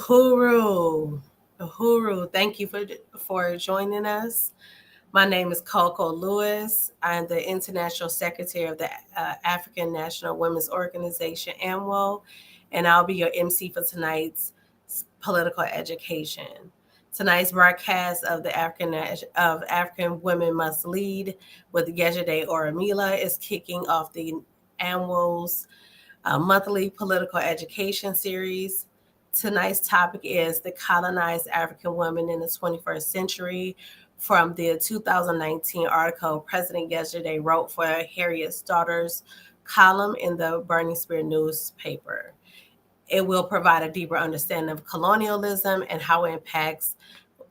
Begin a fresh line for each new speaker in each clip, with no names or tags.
Uhuru. Uhuru, thank you for joining us. My name is Coco Lewis. I'm the International Secretary of the African National Women's Organization, AMWO, and I'll be your MC for tonight's political education. Tonight's broadcast of the African Women Must Lead with Yejide Orunmila is kicking off the AMWO's monthly political education series. Tonight's topic is the colonized African woman in the 21st century from the 2019 article President Yejide wrote for Harriet's Daughters column in the Burning Spear newspaper. It will provide a deeper understanding of colonialism and how it impacts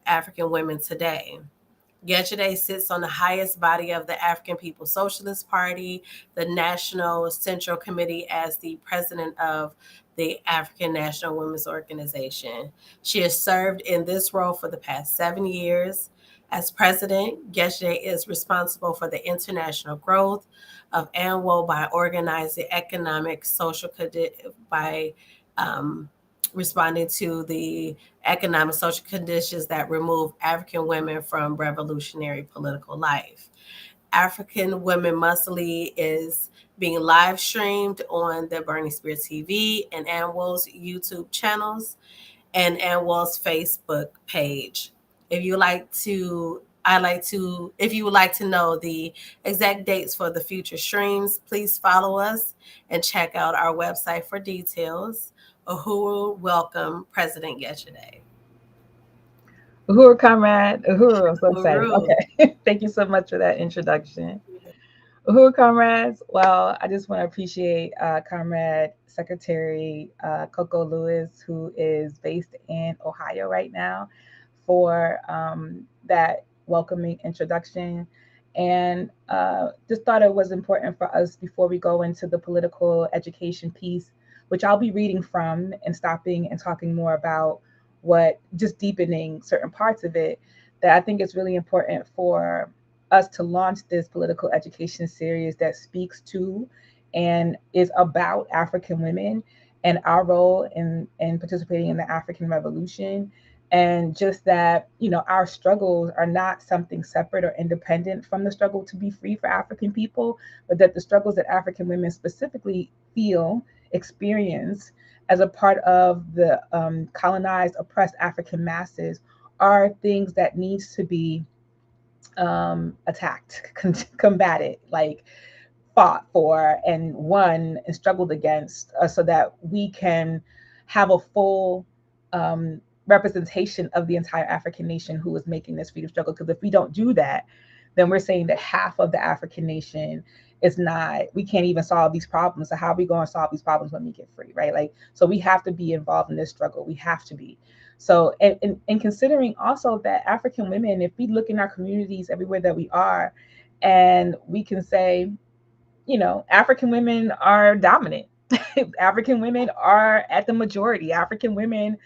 African women today. Yejide sits on the highest body of the African People's Socialist Party, the National Central Committee, as the president of the African National Women's Organization. She has served in this role for the past 7 years. As president, Yejide is responsible for the international growth of ANWO by organizing economic, social, by responding to the economic social conditions that remove African women from revolutionary political life. African Women Must Lead is being live streamed on the Burning Spear TV and ANWO's YouTube channels and ANWO's Facebook page. If you like to if you would like to know the exact dates for the future streams, please follow us and check out our website for details. Uhuru, welcome, President Yejide.
Uhuru, comrade. Uhuru, I'm so excited.
Uhuru.
Okay. Thank you so much for that introduction. Uhuru, comrades. Well, I just want to appreciate Comrade Secretary Coco Lewis, who is based in Ohio right now, for that welcoming introduction. And just thought it was important for us before we go into the political education piece, which I'll be reading from and stopping and talking more about what just deepening certain parts of it, that I think it's really important for us to launch this political education series that speaks to and is about African women and our role in participating in the African Revolution. And just that, our struggles are not something separate or independent from the struggle to be free for African people, but that the struggles that African women specifically feel, experience as a part of the colonized, oppressed African masses are things that needs to be attacked, combated, like fought for and won and struggled against, so that we can have a full representation of the entire African nation who is making this freedom struggle. Because if we don't do that, then we're saying that half of the African nation is not, we can't even solve these problems. So how are we going to solve these problems when we get free, right? Like, so we have to be involved in this struggle. We have to be. So, and considering also that African women, if we look in our communities everywhere that we are, and we can say, African women are dominant. African women are at the majority. African women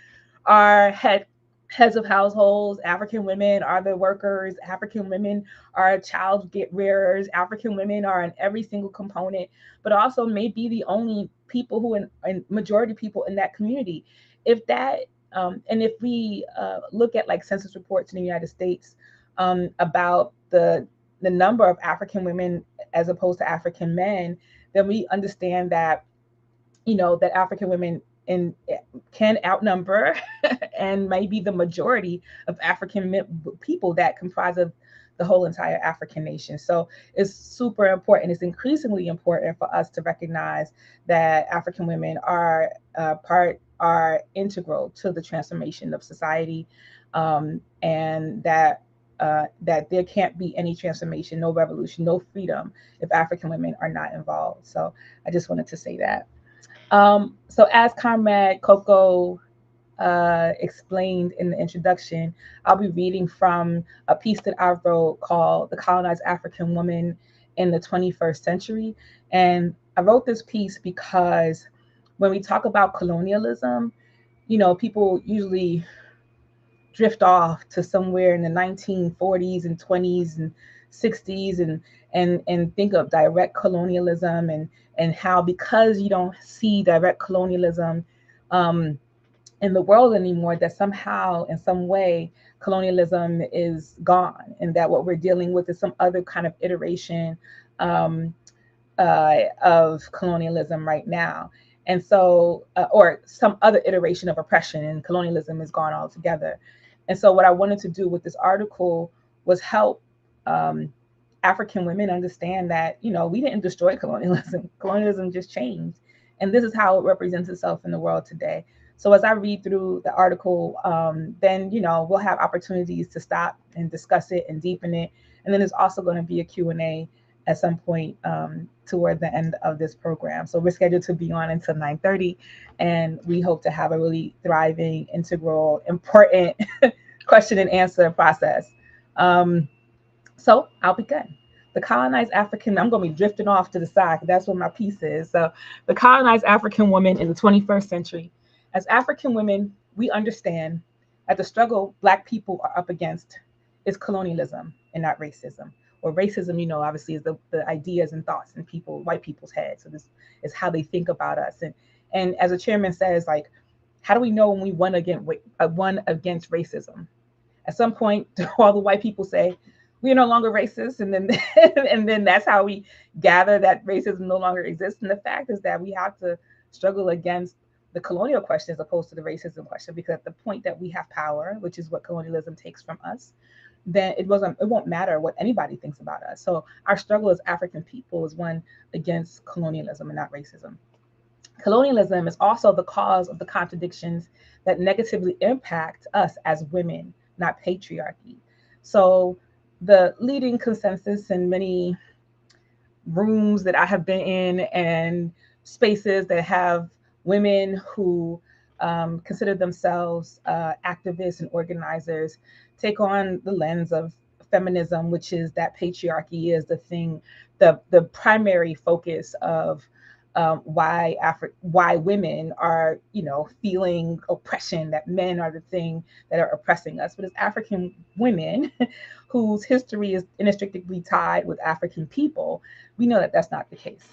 are heads of households. African women are the workers. African women are child rearers. African women are in every single component, but also may be the only people who and majority people in that community. If that and if we look at like census reports in the United States about the number of African women as opposed to African men, then we understand that that African women can outnumber and maybe the majority of African people that comprise of the whole entire African nation. So it's super important. It's increasingly important for us to recognize that African women are integral to the transformation of society, and that there can't be any transformation, no revolution, no freedom if African women are not involved. So I just wanted to say that. So as Comrade Coco explained in the introduction, I'll be reading from a piece that I wrote called The Colonized African Woman in the 21st Century. And I wrote this piece because when we talk about colonialism, people usually drift off to somewhere in the 1940s and 20s and 60s and think of direct colonialism and how, because you don't see direct colonialism in the world anymore, that somehow in some way colonialism is gone, and that what we're dealing with is some other kind of iteration um, of colonialism right now. And so, or some other iteration of oppression, and colonialism is gone altogether. And so, what I wanted to do with this article was help um, African women understand that, we didn't destroy colonialism. Colonialism just changed. And this is how it represents itself in the world today. So as I read through the article, then, we'll have opportunities to stop and discuss it and deepen it. And then there's also going to be a Q&A at some point toward the end of this program. So we're scheduled to be on until 9:30, and we hope to have a really thriving, integral, important question and answer process. So I'll begin. The colonized African, I'm going to be drifting off to the side because that's what my piece is. So the colonized African woman in the 21st century. As African women, we understand that the struggle Black people are up against is colonialism and not racism. Or racism, obviously is the ideas and thoughts in white people's heads. So this is how they think about us. And as the chairman says, like, how do we know when we won against racism? At some point, all the white people say, we are no longer racist, and then and then that's how we gather that racism no longer exists. And the fact is that we have to struggle against the colonial question as opposed to the racism question, because at the point that we have power, which is what colonialism takes from us, then it won't matter what anybody thinks about us. So our struggle as African people is one against colonialism and not racism. Colonialism is also the cause of the contradictions that negatively impact us as women, not patriarchy. So the leading consensus in many rooms that I have been in and spaces that have women who consider themselves activists and organizers take on the lens of feminism, which is that patriarchy is the primary focus of why women are, feeling oppression, that men are the thing that are oppressing us. But as African women whose history is inextricably tied with African people, we know that that's not the case,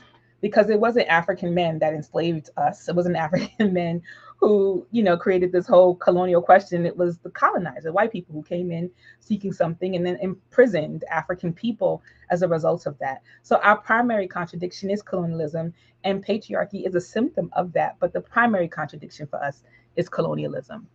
because it wasn't African men that enslaved us. It wasn't African men who, created this whole colonial question. It was the colonizer, white people, who came in seeking something and then imprisoned African people as a result of that. So our primary contradiction is colonialism, and patriarchy is a symptom of that. But the primary contradiction for us is colonialism.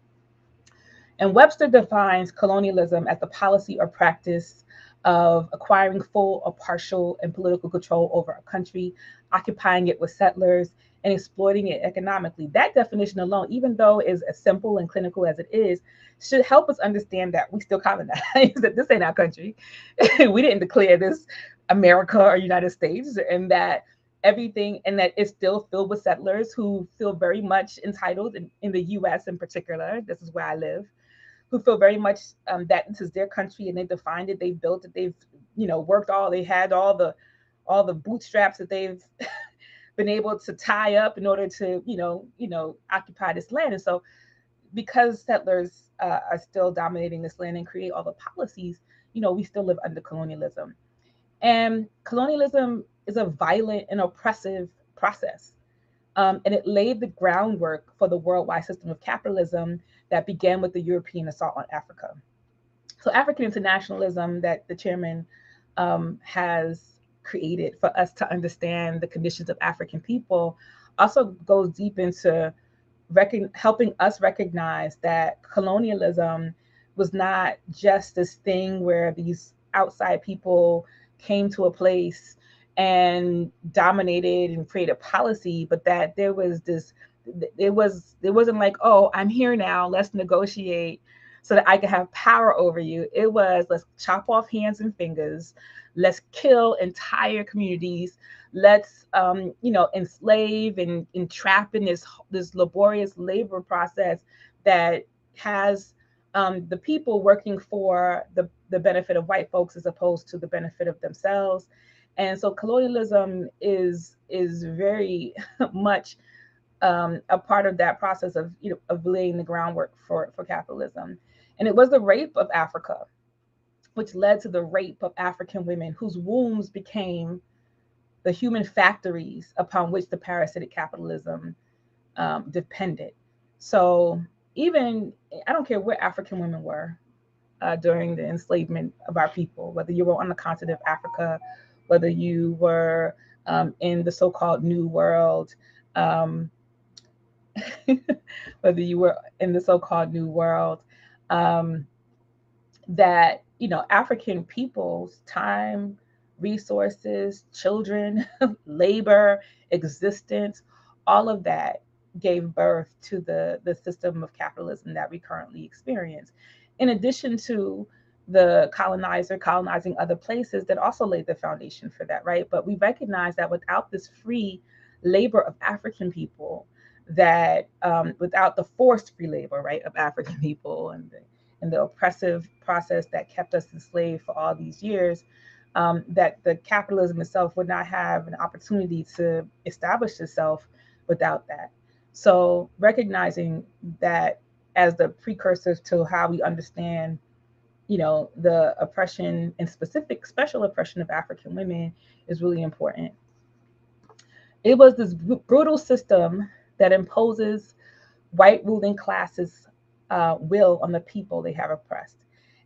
And Webster defines colonialism as the policy or practice of acquiring full or partial and political control over a country, occupying it with settlers, and exploiting it economically. That definition alone, even though it is as simple and clinical as it is, should help us understand that we still colonize, that this ain't our country. We didn't declare this America or United States, and that everything, and that it's still filled with settlers who feel very much entitled in the US in particular. This is where I live, who feel very much that this is their country, and they defined it, they built it, they've worked they had all the bootstraps that they've been able to tie up in order to occupy this land. And so because settlers are still dominating this land and create all the policies, we still live under colonialism. And colonialism is a violent and oppressive process. And it laid the groundwork for the worldwide system of capitalism that began with the European assault on Africa. So African internationalism that the chairman has created for us to understand the conditions of African people also goes deep into helping us recognize that colonialism was not just this thing where these outside people came to a place and dominated and created policy, but that there wasn't like, oh, I'm here now, let's negotiate so that I can have power over you. It was, let's chop off hands and fingers, let's kill entire communities, let's enslave and entrap in this laborious labor process that has the people working for the benefit of white folks as opposed to the benefit of themselves. And so colonialism is very much a part of that process of laying the groundwork for capitalism. And it was the rape of Africa, which led to the rape of African women whose wombs became the human factories upon which the parasitic capitalism depended. So even, I don't care where African women were during the enslavement of our people, whether you were on the continent of Africa, whether you were in the so-called New World, um, whether you were in the so-called New World, um, that, African people's time, resources, children, labor, existence, all of that gave birth to the system of capitalism that we currently experience. In addition to the colonizer colonizing other places that also laid the foundation for that, right? But we recognize that without this free labor of African people, that without the forced free labor, right, of African people, and the oppressive process that kept us enslaved for all these years, that the capitalism itself would not have an opportunity to establish itself without that. So recognizing that as the precursors to how we understand, the oppression and specific special oppression of African women is really important. It was this brutal system that imposes white ruling classes' will on the people they have oppressed.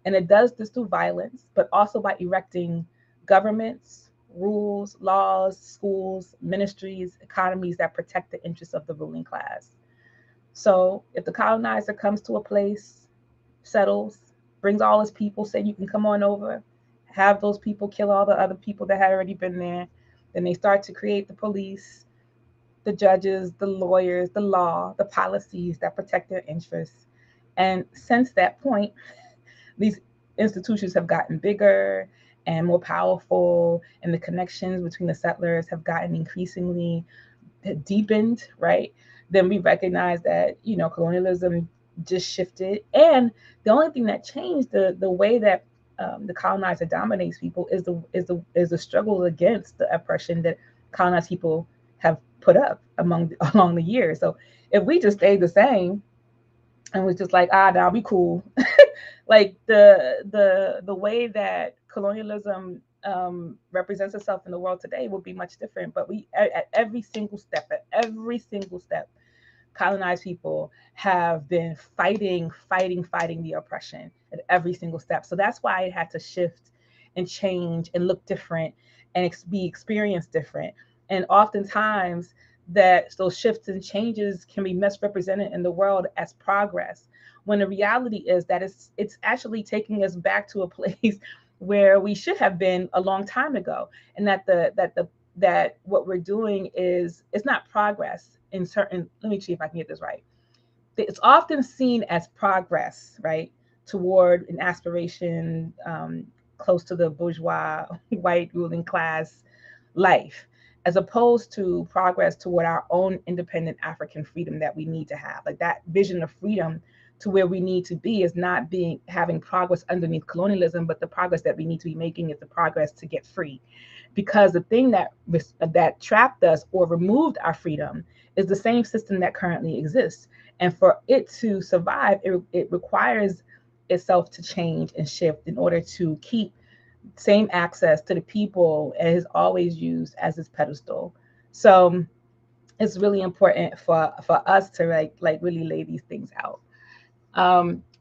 And it does this through violence, but also by erecting governments, rules, laws, schools, ministries, economies that protect the interests of the ruling class. So if the colonizer comes to a place, settles, brings all his people, say you can come on over, have those people kill all the other people that had already been there, then they start to create the police, the judges, the lawyers, the law, the policies that protect their interests. And since that point, these institutions have gotten bigger and more powerful, and the connections between the settlers have gotten increasingly deepened, right? Then we recognize that, colonialism just shifted. And the only thing that changed the way that the colonizer dominates people is the struggle against the oppression that colonized people have put up along the years. So if we just stayed the same and was just like, now we cool, like the way that colonialism represents itself in the world today would be much different. But we at every single step, colonized people have been fighting the oppression at every single step. So that's why it had to shift and change and look different and be experienced different. And oftentimes that those shifts and changes can be misrepresented in the world as progress, when the reality is that it's actually taking us back to a place where we should have been a long time ago, and that what we're doing is, it's not progress in certain, let me see if I can get this right. It's often seen as progress, right, toward an aspiration close to the bourgeois white ruling class life, as opposed to progress toward our own independent African freedom that we need to have. Like that vision of freedom to where we need to be is not having progress underneath colonialism, but the progress that we need to be making is the progress to get free. Because the thing that trapped us or removed our freedom is the same system that currently exists. And for it to survive, it requires itself to change and shift in order to keep same access to the people it has always used as its pedestal. So it's really important for us to really lay these things out.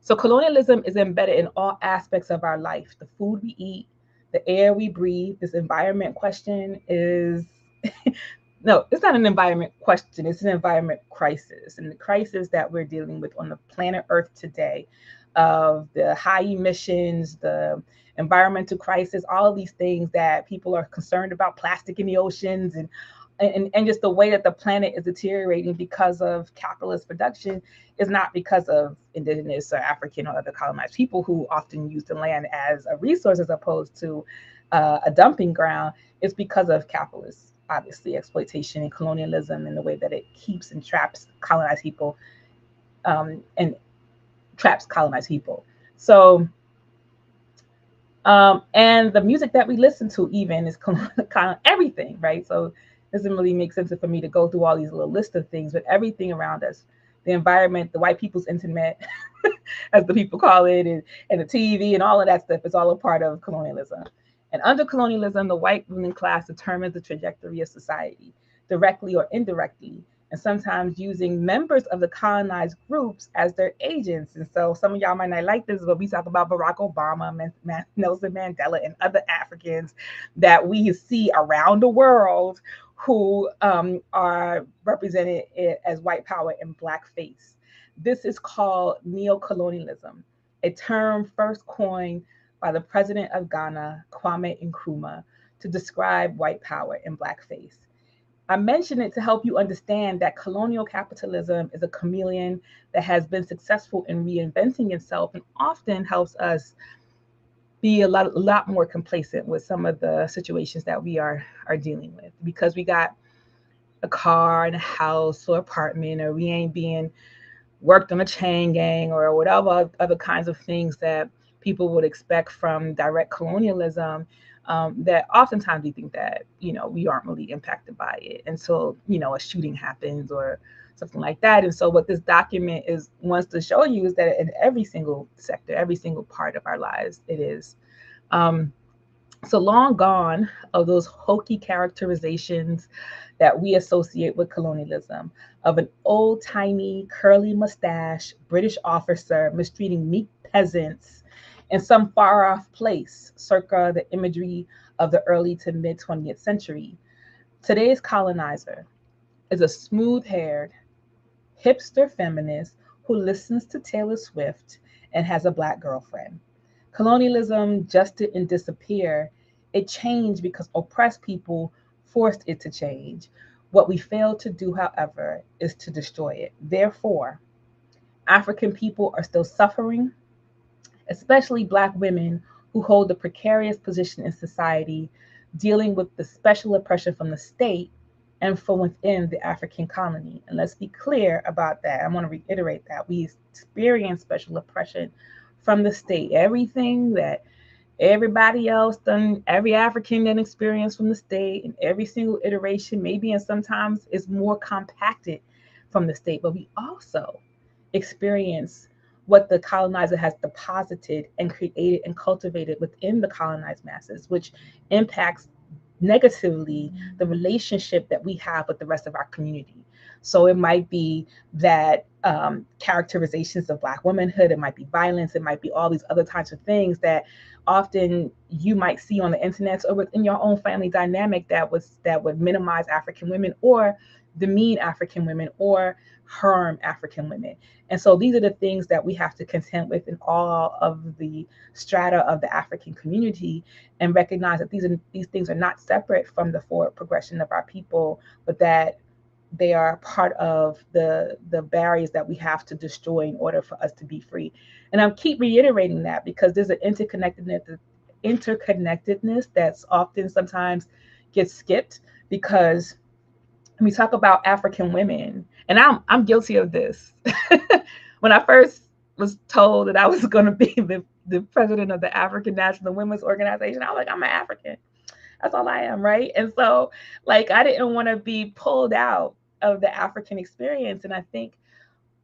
So colonialism is embedded in all aspects of our life. The food we eat, the air we breathe. This environment question is no, it's not an environment question. It's an environment crisis. And the crisis that we're dealing with on the planet Earth today, of the high emissions, the environmental crisis, all of these things that people are concerned about, plastic in the oceans, and just the way that the planet is deteriorating because of capitalist production, is not because of indigenous or African or other colonized people who often use the land as a resource as opposed to a dumping ground. It's because of capitalist, obviously, exploitation and colonialism, and the way that it keeps and traps colonized people, and traps colonized people. So and the music that we listen to even is kind of everything, right? So it doesn't really make sense for me to go through all these little list of things, but everything around us, the environment, the white people's internet, as the people call it, and the TV and all of that stuff is all a part of colonialism. And under colonialism, the white ruling class determines the trajectory of society, directly or indirectly, and sometimes using members of the colonized groups as their agents. And so some of y'all might not like this, but we talk about Barack Obama, Nelson Mandela, and other Africans that we see around the world who are represented as white power in blackface. This is called neocolonialism, a term first coined by the president of Ghana, Kwame Nkrumah, to describe white power in blackface. I mention it to help you understand that colonial capitalism is a chameleon that has been successful in reinventing itself and often helps us be a lot more complacent with some of the situations that we are dealing with because we got a car and a house or apartment, or we ain't being worked on a chain gang or whatever other kinds of things that people would expect from direct colonialism. That oftentimes we think that we aren't really impacted by it until a shooting happens or something like that. And so what this document is wants to show you is that in every single sector, every single part of our lives, it is. Um, so long gone of those hokey characterizations that we associate with colonialism of an old timey curly mustache British officer mistreating meek peasants in some far off place circa the imagery of the early to mid 20th century. Today's colonizer is a smooth haired hipster feminist who listens to Taylor Swift and has a black girlfriend. Colonialism just didn't disappear, it changed because oppressed people forced it to change. What we failed to do, however, is to destroy it. Therefore, African people are still suffering, especially Black women who hold a precarious position in society, dealing with the special oppression from the state and from within the African colony. And let's be clear about that. I want to reiterate that. We experience special oppression from the state. Everything that everybody else done, every African then experienced from the state, and every single iteration, maybe and sometimes is more compacted from the state. But we also experience what the colonizer has deposited and created and cultivated within the colonized masses, which impacts negatively the relationship that we have with the rest of our community. So it might be that characterizations of Black womanhood, it might be violence, it might be all these other types of things that often you might see on the internet or within your own family dynamic that would minimize African women or demean African women or harm African women. And so these are the things that we have to contend with in all of the strata of the African community, and recognize that these things are not separate from the forward progression of our people, but that they are part of the barriers that we have to destroy in order for us to be free. And I keep reiterating that because there's an interconnectedness that's often sometimes gets skipped, because when we talk about African women, and I'm guilty of this. When I first was told that I was going to be the president of the African National Women's Organization, I was like, I'm an African. That's all I am, right? And so, like, I didn't want to be pulled out of the African experience. And I think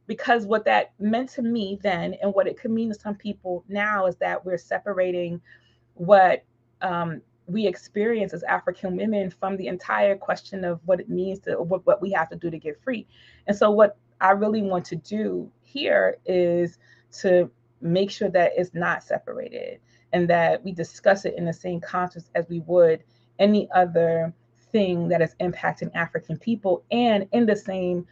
because what that meant to me then and what it could mean to some people now is that we're separating what we experience as African women from the entire question of what it means to what we have to do to get free. And so, what I really want to do here is to make sure that it's not separated and that we discuss it in the same context as we would any other thing that is impacting African people, and in the same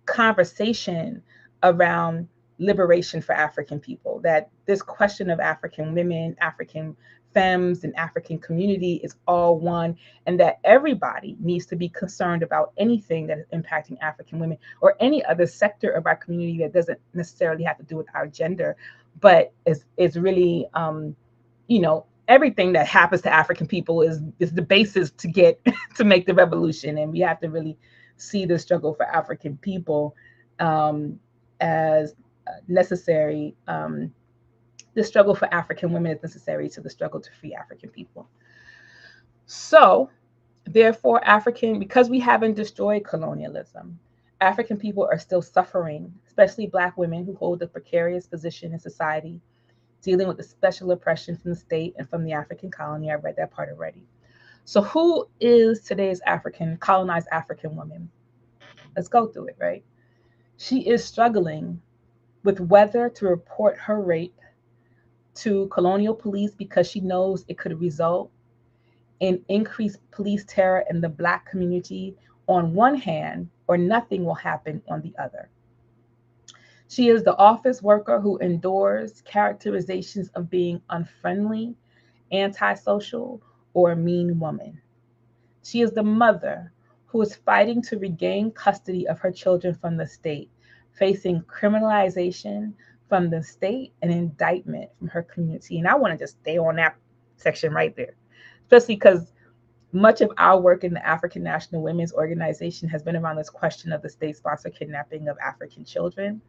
conversation around liberation for African people, that this question of African women, African femmes, and African community is all one, and that everybody needs to be concerned about anything that is impacting African women or any other sector of our community that doesn't necessarily have to do with our gender, but is really, everything that happens to African people is the basis to get to make the revolution, and we have to really see the struggle for African people as necessary. The struggle for African women is necessary to the struggle to free African people. So, therefore, because we haven't destroyed colonialism, African people are still suffering, especially Black women who hold a precarious position in society, dealing with the special oppression from the state and from the African colony. I read that part already. So, who is today's colonized African woman? Let's go through it, right? She is struggling with whether to report her rape to colonial police because she knows it could result in increased police terror in the Black community on one hand, or nothing will happen on the other. She is the office worker who endures characterizations of being unfriendly, antisocial, or a mean woman. She is the mother who is fighting to regain custody of her children from the state, facing criminalization from the state and indictment from her community. And I want to just stay on that section right there, especially because much of our work in the African National Women's Organization has been around this question of the state sponsored kidnapping of African children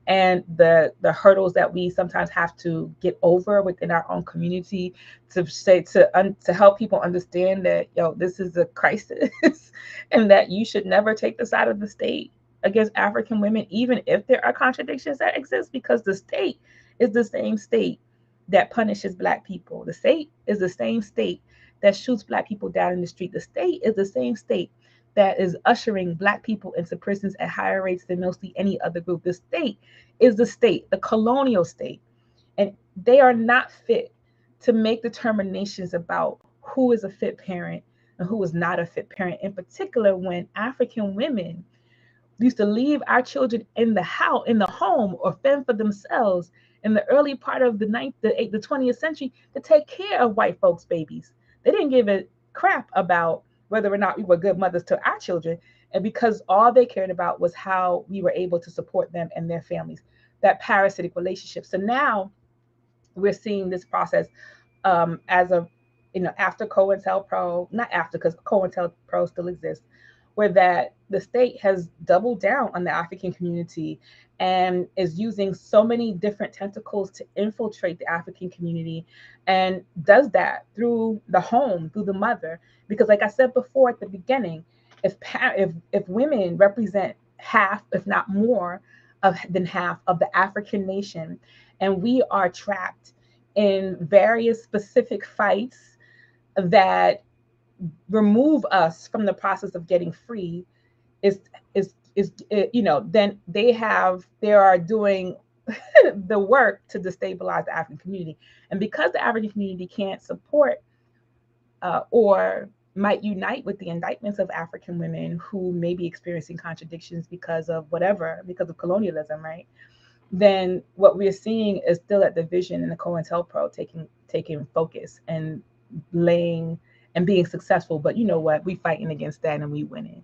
and the hurdles that we sometimes have to get over within our own community to say to help people understand that this is a crisis and that you should never take the side of the state against African women, even if there are contradictions that exist, because the state is the same state that punishes Black people. The state is the same state that shoots Black people down in the street. The state is the same state that is ushering Black people into prisons at higher rates than mostly any other group. The state is the state, the colonial state, and they are not fit to make determinations about who is a fit parent and who is not a fit parent, in particular when African women used to leave our children in the house, in the home, or fend for themselves in the early part of the 20th century to take care of white folks' babies. They didn't give a crap about whether or not we were good mothers to our children, and because all they cared about was how we were able to support them and their families, that parasitic relationship. So now we're seeing this process as of after COINTELPRO, not after because COINTELPRO still exists, where that the state has doubled down on the African community and is using so many different tentacles to infiltrate the African community, and does that through the home, through the mother. Because like I said before at the beginning, if women represent half, if not more, than half of the African nation, and we are trapped in various specific fights that remove us from the process of getting free, then they are doing the work to destabilize the African community. And because the African community can't support or might unite with the indictments of African women who may be experiencing contradictions because of colonialism, right? Then what we're seeing is still that division in the COINTELPRO taking focus and laying and being successful. But you know what? We fighting against that and we winning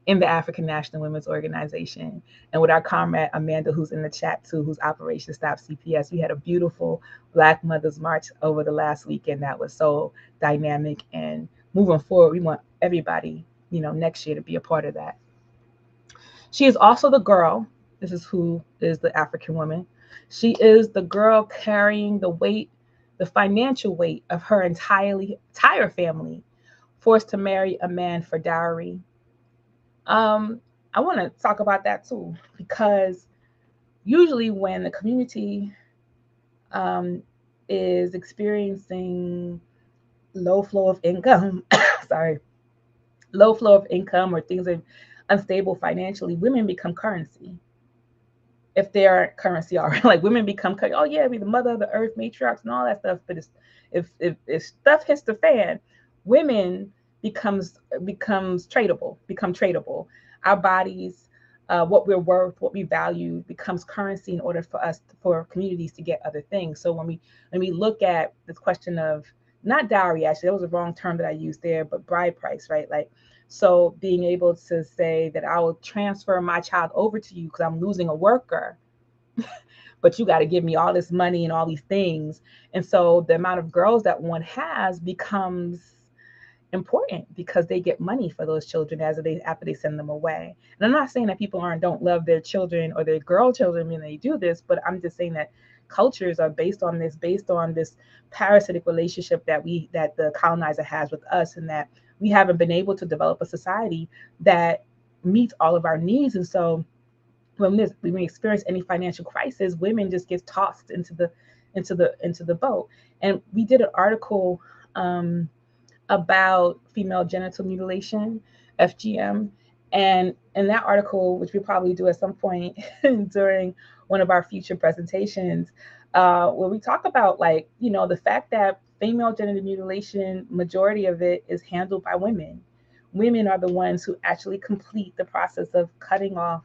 in the African National Women's Organization. And with our comrade Amanda, who's in the chat too, who's Operation Stop CPS, we had a beautiful Black Mothers March over the last weekend that was so dynamic. And moving forward, we want everybody, next year to be a part of that. She is also the girl. This is who is the African woman. She is the girl carrying the weight, the financial weight of her entire family, forced to marry a man for dowry. I want to talk about that too, because usually when the community is experiencing low flow of income, low flow of income, or things are unstable financially, women become currency. If they aren't currency already, like women become, oh yeah, be the mother of the earth, matriarchs, and all that stuff. But if stuff hits the fan, women become tradable. Our bodies, what we're worth, what we value, becomes currency in order for communities to get other things. So when we look at this question of not dowry, actually, that was the wrong term that I used there, but bride price, right? Like, so being able to say that I will transfer my child over to you because I'm losing a worker, but you got to give me all this money and all these things. And so the amount of girls that one has becomes important because they get money for those children after they send them away. And I'm not saying that people don't love their children or their girl children when they do this, but I'm just saying that cultures are based on this parasitic relationship that the colonizer has with us, and that we haven't been able to develop a society that meets all of our needs. And so when we experience any financial crisis, women just get tossed into the boat. And we did an article about female genital mutilation, FGM, And in that article, which we probably do at some point during one of our future presentations, where we talk about, like, the fact that female genital mutilation, majority of it is handled by women. Women are the ones who actually complete the process of cutting off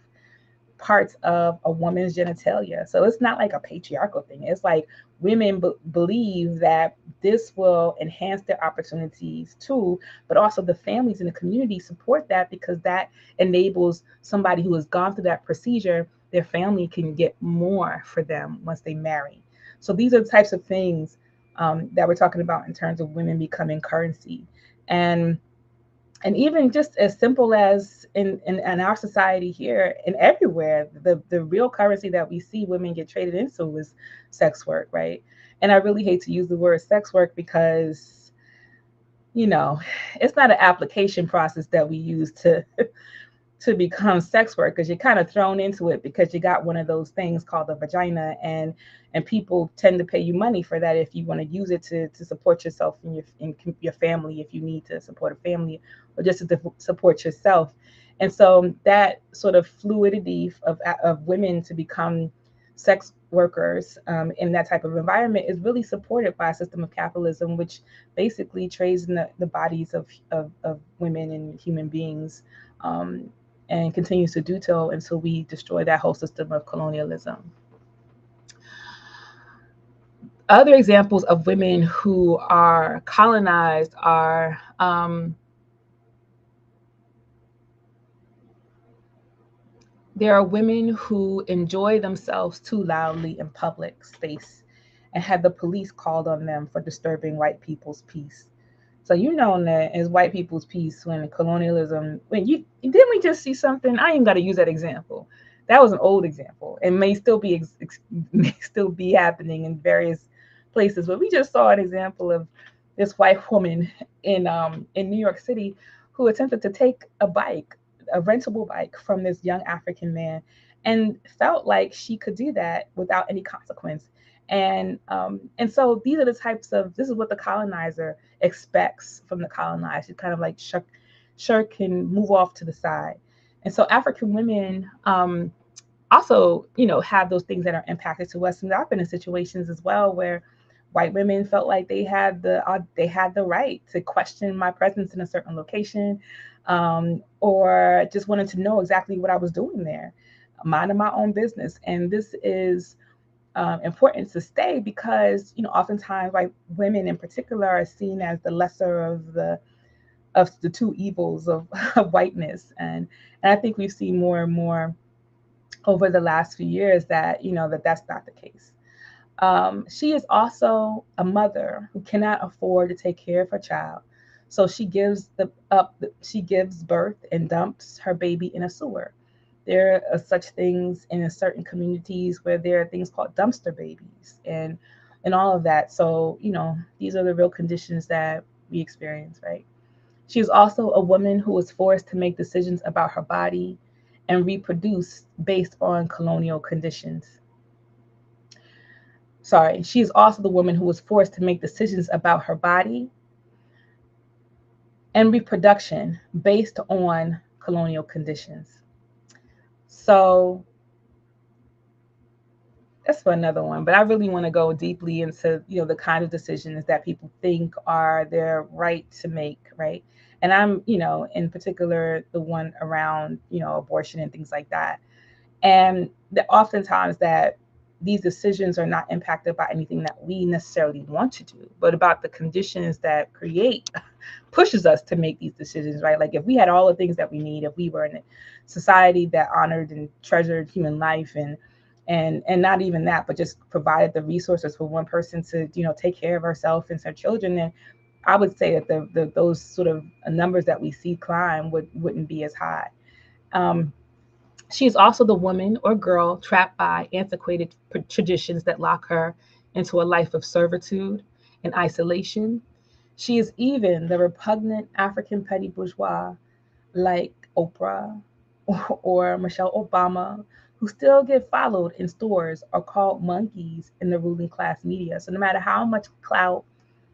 parts of a woman's genitalia. So it's not like a patriarchal thing. It's like women believe that this will enhance their opportunities too, but also the families in the community support that, because that enables somebody who has gone through that procedure, their family can get more for them once they marry. So these are the types of things that we're talking about in terms of women becoming currency. And even just as simple as in our society here and everywhere, the real currency that we see women get traded into is sex work, right? And I really hate to use the word sex work because, it's not an application process that we use to become sex work, because you're kind of thrown into it because you got one of those things called a vagina, and people tend to pay you money for that if you want to use it to support yourself and your family, if you need to support a family or just to support yourself. And so that sort of fluidity of women to become sex workers in that type of environment is really supported by a system of capitalism, which basically trades in the bodies of women and human beings, um, and continues to do so until we destroy that whole system of colonialism. Other examples of women who are colonized are there are women who enjoy themselves too loudly in public space and have the police called on them for disturbing white people's peace. So that as white people's peace, when colonialism, when you didn't we just see something? I ain't got to use that example. That was an old example, and may still be happening in various places. But we just saw an example of this white woman in New York City who attempted to take a rentable bike from this young African man, and felt like she could do that without any consequence. And so these are the types of this is what the colonizer expects from the colonized. You kind of like shirk and move off to the side. And so African women also, have those things that are impacted to us. And I've been in situations as well where white women felt like they had the right to question my presence in a certain location, or just wanted to know exactly what I was doing there, minding my own business. And this is important to stay because oftentimes white women in particular are seen as the lesser of the two evils of whiteness, and I think we've seen more and more over the last few years that that's not the case. She is also a mother who cannot afford to take care of her child, so she gives birth and dumps her baby in a sewer. There are such things in certain communities where there are things called dumpster babies and all of that. So these are the real conditions that we experience, right? She is also a woman who was forced to make decisions about her body and reproduce based on colonial conditions. Sorry, she is also the woman who was forced to make decisions about her body and reproduction based on colonial conditions. So that's for another one, but I really want to go deeply into the kind of decisions that people think are their right to make, right? And I'm in particular the one around abortion and things like that. And that oftentimes that these decisions are not impacted by anything that we necessarily want to do, but about the conditions that create pushes us to make these decisions, right? Like if we had all the things that we need, if we were in a society that honored and treasured human life, and not even that, but just provided the resources for one person to take care of herself and her children, then I would say that those sort of numbers that we see climb wouldn't be as high. Um, she is also the woman or girl trapped by antiquated traditions that lock her into a life of servitude and isolation. She is even the repugnant African petty bourgeois like Oprah or Michelle Obama, who still get followed in stores or called monkeys in the ruling class media. So no matter how much clout,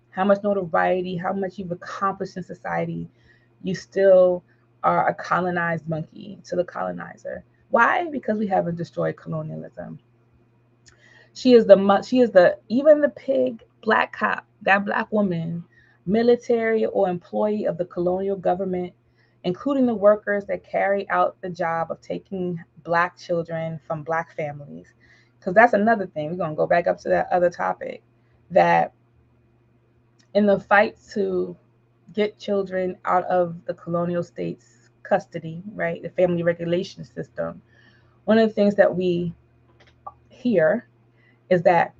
how much notoriety, how much you've accomplished in society, you still are a colonized monkey to the colonizer. Why? Because we haven't destroyed colonialism. She is the even the pig black cop, that black woman, military or employee of the colonial government, including the workers that carry out the job of taking black children from black families. Because that's another thing. We're gonna go back up to that other topic, that in the fight to get children out of the colonial state's custody, right, the family regulation system, one of the things that we hear is that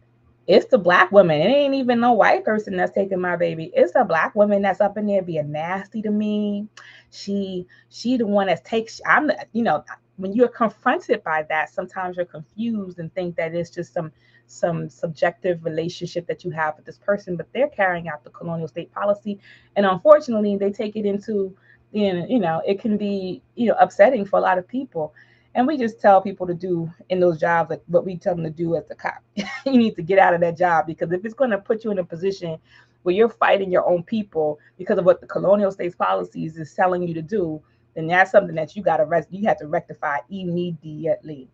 it's the black woman. It ain't even no white person that's taking my baby. It's a black woman that's up in there being nasty to me. She the one that takes. I'm the, when you're confronted by that, sometimes you're confused and think that it's just some subjective relationship that you have with this person, but they're carrying out the colonial state policy, and unfortunately, they take it into, it can be upsetting for a lot of people. And we just tell people to do in those jobs like what we tell them to do as a cop. You need to get out of that job, because if it's going to put you in a position where you're fighting your own people because of what the colonial state's policies is telling you to do, then that's something that you have to rectify immediately.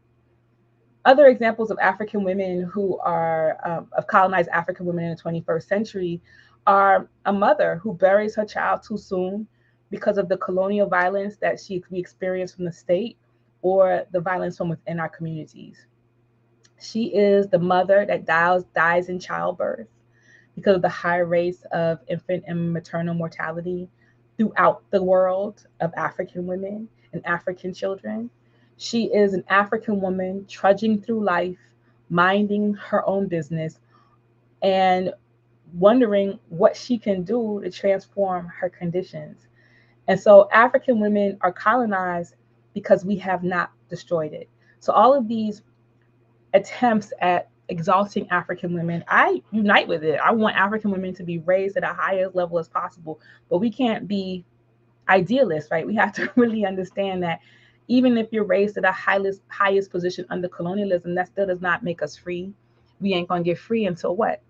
Other examples of African women who are of colonized African women in the 21st century are a mother who buries her child too soon because of the colonial violence that we experienced from the state or the violence from within our communities. She is the mother that dies in childbirth because of the high rates of infant and maternal mortality throughout the world of African women and African children. She is an African woman trudging through life, minding her own business, and wondering what she can do to transform her conditions. And so African women are colonized because we have not destroyed it. So all of these attempts at exalting African women, I unite with it. I want African women to be raised at a highest level as possible, but we can't be idealists, right? We have to really understand that even if you're raised at a highest position under colonialism, that still does not make us free. We ain't gonna get free until what?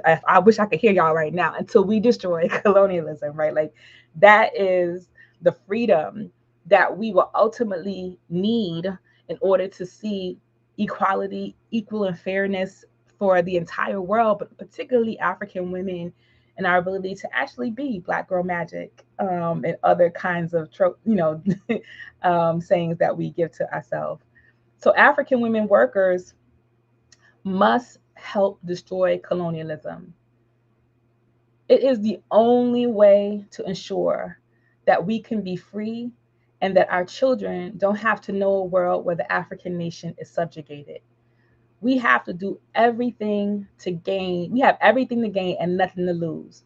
I wish I could hear y'all right now. Until we destroy colonialism, right? Like that is the freedom that we will ultimately need in order to see equality, equal and fairness for the entire world, but particularly African women, and our ability to actually be Black girl magic, and other kinds of sayings that we give to ourselves. So African women workers must help destroy colonialism. It is the only way to ensure that we can be free and that our children don't have to know a world where the African nation is subjugated. We have to do everything to gain. We have everything to gain and nothing to lose.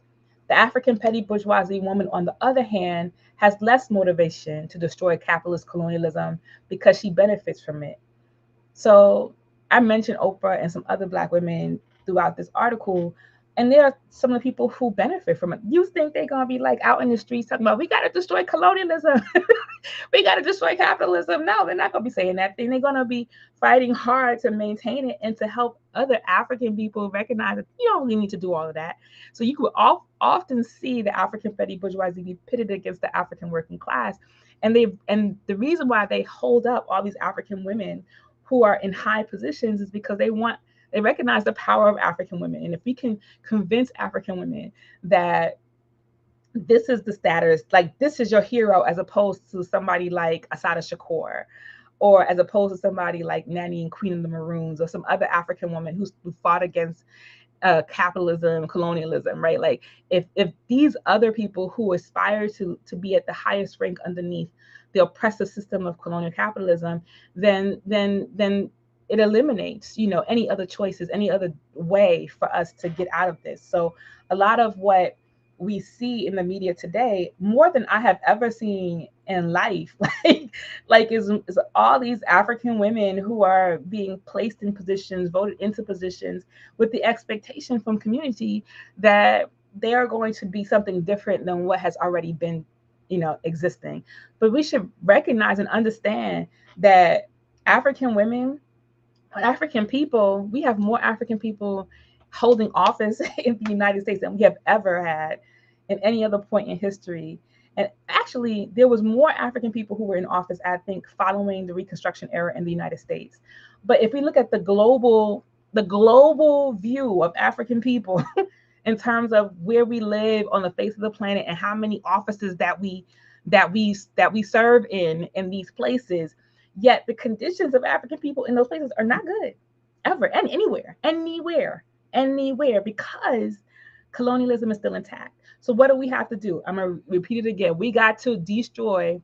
The African petty bourgeoisie woman, on the other hand, has less motivation to destroy capitalist colonialism because she benefits from it. So I mentioned Oprah and some other Black women throughout this article, and there are some of the people who benefit from it. You think they're going to be like out in the streets talking about, we got to destroy colonialism, we got to destroy capitalism? No, they're not going to be saying that thing. They're going to be fighting hard to maintain it and to help other African people recognize that you don't really need to do all of that. So you could often see the African petty bourgeoisie be pitted against the African working class. And the reason why they hold up all these African women who are in high positions is because they recognize the power of African women. And if we can convince African women that this is the status, like this is your hero, as opposed to somebody like Assata Shakur, or as opposed to somebody like Nanny and Queen of the Maroons, or some other African woman who fought against capitalism, colonialism, right? Like if these other people who aspire to be at the highest rank underneath the oppressive system of colonial capitalism, then it eliminates, any other choices, any other way for us to get out of this. So a lot of what we see in the media today, more than I have ever seen in life, is all these African women who are being placed in positions, voted into positions with the expectation from community that they are going to be something different than what has already been, existing. But we should recognize and understand that African women, African people, we have more African people holding office in the United States than we have ever had in any other point in history. And actually, there was more African people who were in office, I think, following the Reconstruction era in the United States. But if we look at the global view of African people in terms of where we live on the face of the planet and how many offices that we serve in these places, yet the conditions of African people in those places are not good ever, and anywhere, because colonialism is still intact. So what do we have to do? I'm gonna repeat it again. We got to destroy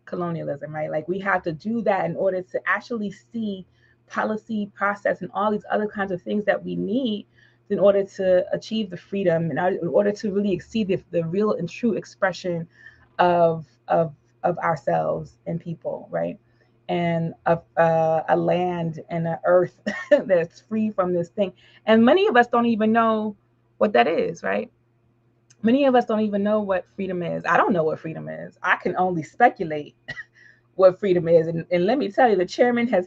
colonialism, right? Like we have to do that in order to actually see policy process and all these other kinds of things that we need in order to achieve the freedom and in order to really exceed the real and true expression of of of ourselves and people, right? And of a land and an earth that's free from this thing. And many of us don't even know what that is, right? Many of us don't even know what freedom is. I don't know what freedom is. I can only speculate what freedom is. And let me tell you, the chairman of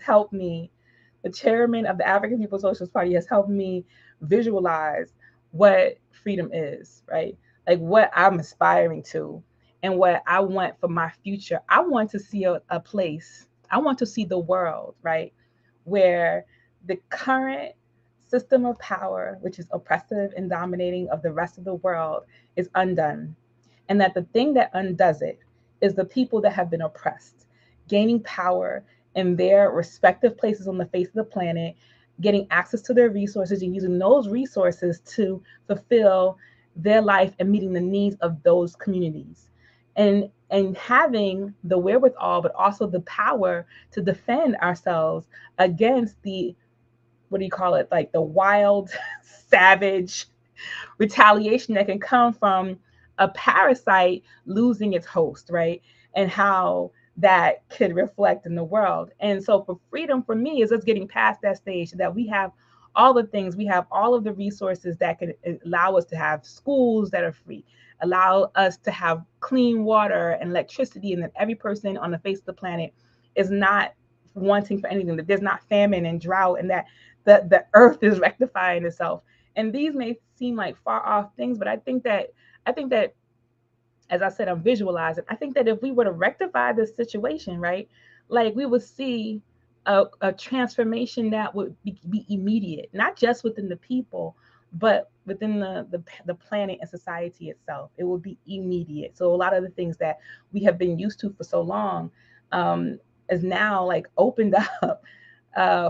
the African People's Socialist Party has helped me visualize what freedom is, right? Like what I'm aspiring to and what I want for my future. I want to see a place, I want to see the world, right? Where the current system of power, which is oppressive and dominating of the rest of the world, is undone. And that the thing that undoes it is the people that have been oppressed, gaining power in their respective places on the face of the planet, getting access to their resources and using those resources to fulfill their life and meeting the needs of those communities. And having the wherewithal, but also the power to defend ourselves against the, what do you call it, like the wild, savage retaliation that can come from a parasite losing its host, right? And how that could reflect in the world. And so for freedom for me is us getting past that stage so that we have all the things, we have all of the resources that can allow us to have schools that are free, allow us to have clean water and electricity, and that every person on the face of the planet is not wanting for anything, that there's not famine and drought, and that the earth is rectifying itself. And these may seem like far off things, but I think that as I said, I'm visualizing. I think that if we were to rectify this situation, right, like we would see a transformation that would be immediate, not just within the people, but within the planet and society itself. It would be immediate. So a lot of the things that we have been used to for so long is now like opened up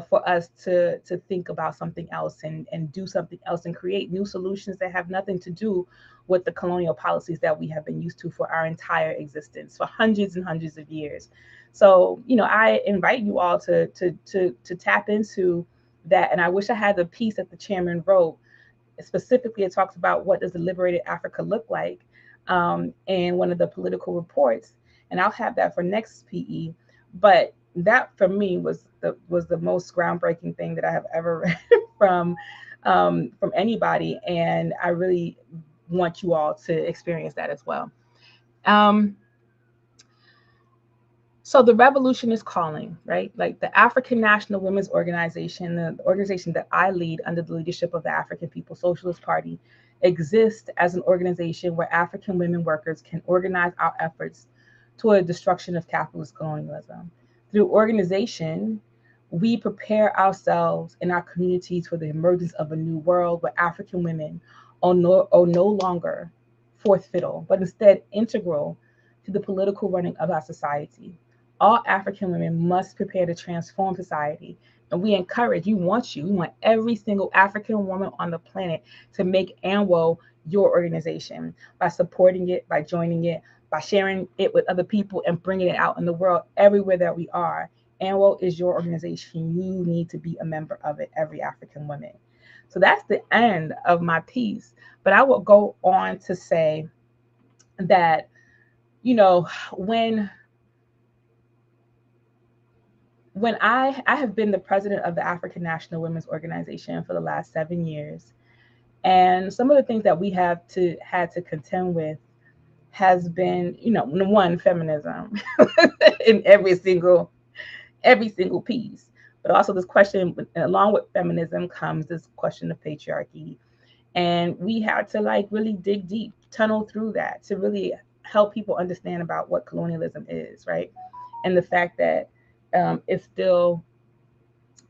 for us to think about something else and do something else and create new solutions that have nothing to do with the colonial policies that we have been used to for our entire existence for hundreds and hundreds of years. So, I invite you all to tap into that. And I wish I had the piece that the chairman wrote. Specifically, it talks about what does the liberated Africa look like in one of the political reports. And I'll have that for next PE. But that for me was the most groundbreaking thing that I have ever read from anybody, and I really want you all to experience that as well. Um, so the revolution is calling, right? Like the African National Women's Organization, the organization that I lead under the leadership of the African People's Socialist Party, exists as an organization where African women workers can organize our efforts toward the destruction of capitalist colonialism. Through organization, we prepare ourselves and our communities for the emergence of a new world where African women are no longer fourth fiddle, but instead integral to the political running of our society. All African women must prepare to transform society. And we want every single African woman on the planet to make ANWO your organization by supporting it, by joining it, by sharing it with other people and bringing it out in the world everywhere that we are. ANWO is your organization. You need to be a member of it, every African woman. So that's the end of my piece. But I will go on to say that, when I have been the president of the African National Women's Organization for the last 7 years, and some of the things that we had to contend with has been, one, feminism in every single piece, but also this question, along with feminism comes this question of patriarchy. And we had to really dig deep, tunnel through that to really help people understand about what colonialism is, right? And the fact that it's still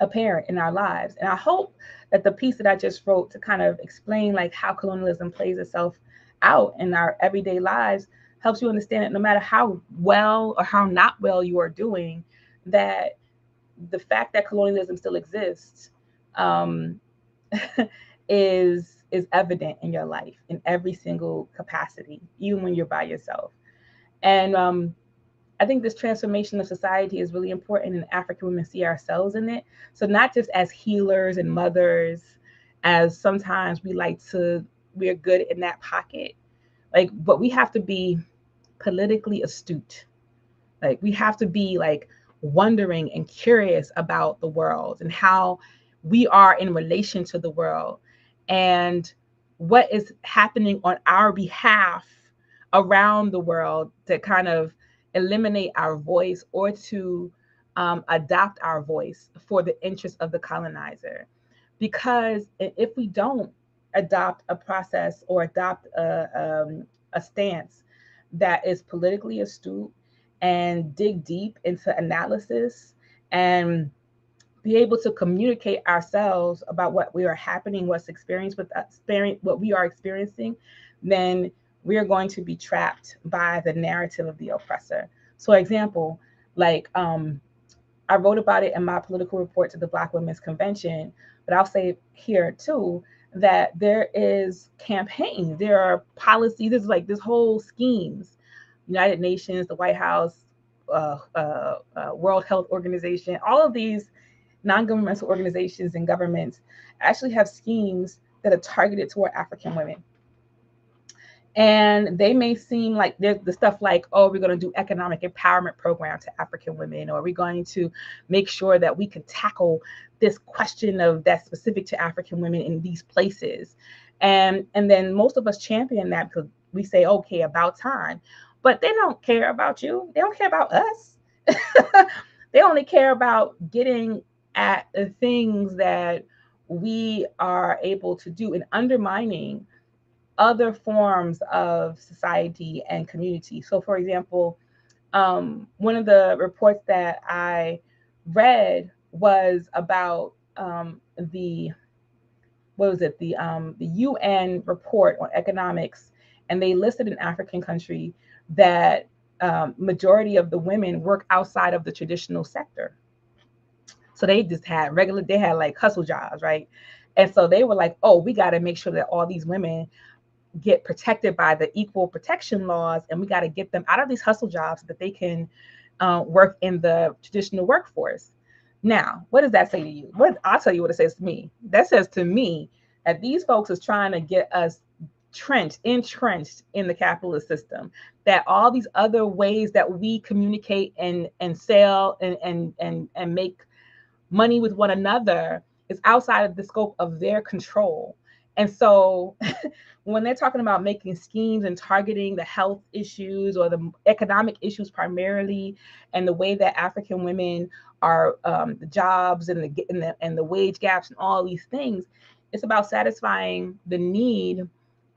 apparent in our lives. And I hope that the piece that I just wrote to kind of explain like how colonialism plays itself out in our everyday lives helps you understand that no matter how well or how not well you are doing, that the fact that colonialism still exists um, is evident in your life in every single capacity, even when you're by yourself. And I think this transformation of society is really important, and African women see ourselves in it. So not just as healers and mothers, as sometimes we're good in that pocket, like, but we have to be politically astute. Like we have to be like wondering and curious about the world and how we are in relation to the world and what is happening on our behalf around the world to kind of eliminate our voice or to adopt our voice for the interest of the colonizer. Because if we don't adopt a process or adopt a stance that is politically astute and dig deep into analysis and be able to communicate ourselves about what we are happening, what's experienced with us, what we are experiencing, then we are going to be trapped by the narrative of the oppressor. So, example, like I wrote about it in my political report to the Black Women's Convention, but I'll say here too that there is campaigns, there are policies, there's like this whole schemes, United Nations, the White House, World Health Organization, all of these non-governmental organizations and governments actually have schemes that are targeted toward African women. And they may seem like there's the stuff like, oh, we're going to do economic empowerment program to African women, or we're going to make sure that we can tackle this question of that's specific to African women in these places. And then most of us champion that because we say, okay, about time. But they don't care about you. They don't care about us. They only care about getting at the things that we are able to do and undermining other forms of society and community. So, for example, one of the reports that I read was about the what was it the UN report on economics, and they listed an African country that majority of the women work outside of the traditional sector. So they just had they had like hustle jobs, right? And so they were like, oh, we got to make sure that all these women get protected by the equal protection laws, and we got to get them out of these hustle jobs so that they can work in the traditional workforce. Now, what does that say to you? I'll tell you what it says to me. That says to me that these folks is trying to get us entrenched in the capitalist system, that all these other ways that we communicate and sell and make money with one another is outside of the scope of their control. And so when they're talking about making schemes and targeting the health issues or the economic issues primarily, and the way that African women are the jobs and the wage gaps and all these things, it's about satisfying the need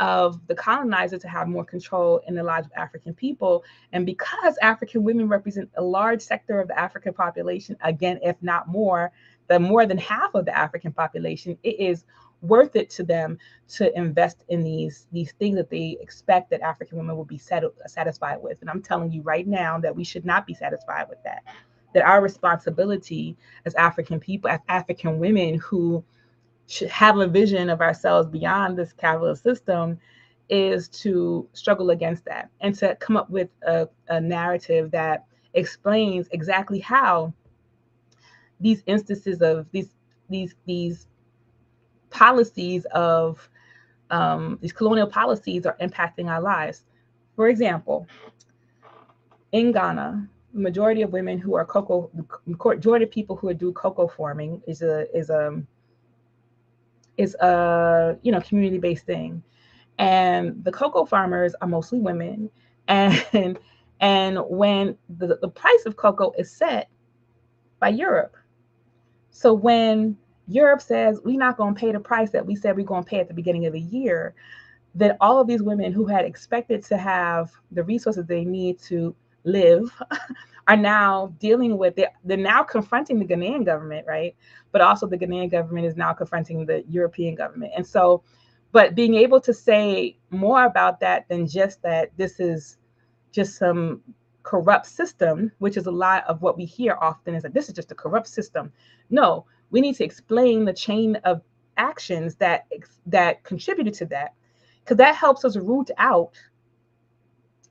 of the colonizer to have more control in the lives of African people. And because African women represent a large sector of the African population, again, if not more than half of the African population, it is worth it to them to invest in these things that they expect that African women will be satisfied with. And I'm telling you right now that we should not be satisfied with that. That our responsibility as African people, as African women who should have a vision of ourselves beyond this capitalist system, is to struggle against that and to come up with a narrative that explains exactly how these instances of these policies of these colonial policies are impacting our lives. For example, in Ghana, the majority of women who are majority of people who do cocoa farming is a community-based thing, and the cocoa farmers are mostly women, and when the price of cocoa is set by Europe. So when Europe says we're not going to pay the price that we said we're going to pay at the beginning of the year, then all of these women who had expected to have the resources they need to live are now dealing with it. They're now confronting the Ghanaian government, right? But also the Ghanaian government is now confronting the European government. And so, but being able to say more about that than just that this is just some corrupt system, which is a lot of what we hear often is that this is just a corrupt system. No, we need to explain the chain of actions that contributed to that, because that helps us root out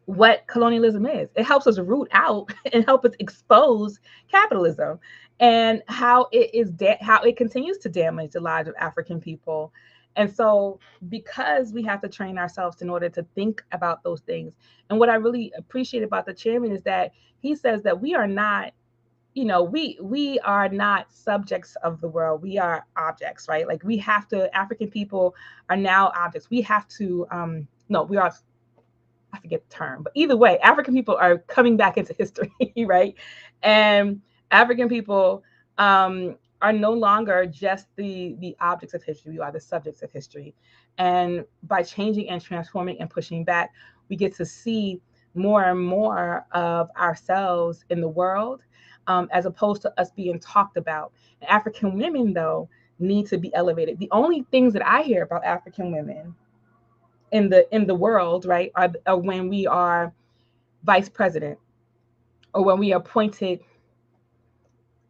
what colonialism is. It helps us root out and help us expose capitalism and how how it continues to damage the lives of African people. And so, because we have to train ourselves in order to think about those things, and what I really appreciate about the chairman is that he says that we are not, we are not subjects of the world. We are objects, right? Like we have to. African people are now objects. We have to. No, we are, I forget the term, but either way, African people are coming back into history, right? And African people are no longer just the objects of history. We are the subjects of history. And by changing and transforming and pushing back, we get to see more and more of ourselves in the world, as opposed to us being talked about. And African women, though, need to be elevated. The only things that I hear about African women in the world, right, are when we are vice president, or when we are appointed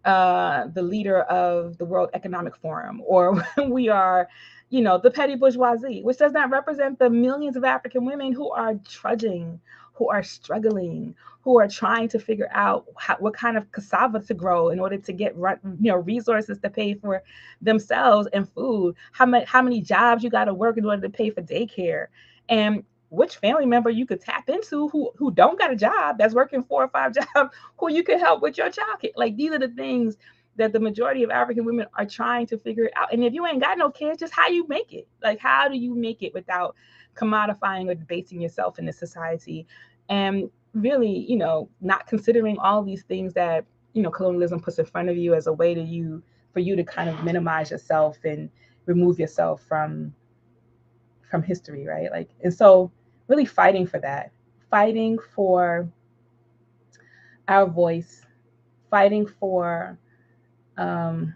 the leader of the World Economic Forum, or when we are, the petty bourgeoisie, which does not represent the millions of African women who are trudging, who are struggling, who are trying to figure out what kind of cassava to grow in order to get resources to pay for themselves and food. How many jobs you got to work in order to pay for daycare, and which family member you could tap into who don't got a job, that's working 4 or 5 jobs, who you can help with your child care. Like these are the things that the majority of African women are trying to figure it out. And if you ain't got no kids, just how you make it. Like how do you make it without commodifying or debasing yourself in this society? And really, not considering all these things that, colonialism puts in front of you as a way for you to kind of minimize yourself and remove yourself from history, right? Like, and so really fighting for that, fighting for our voice, fighting for um,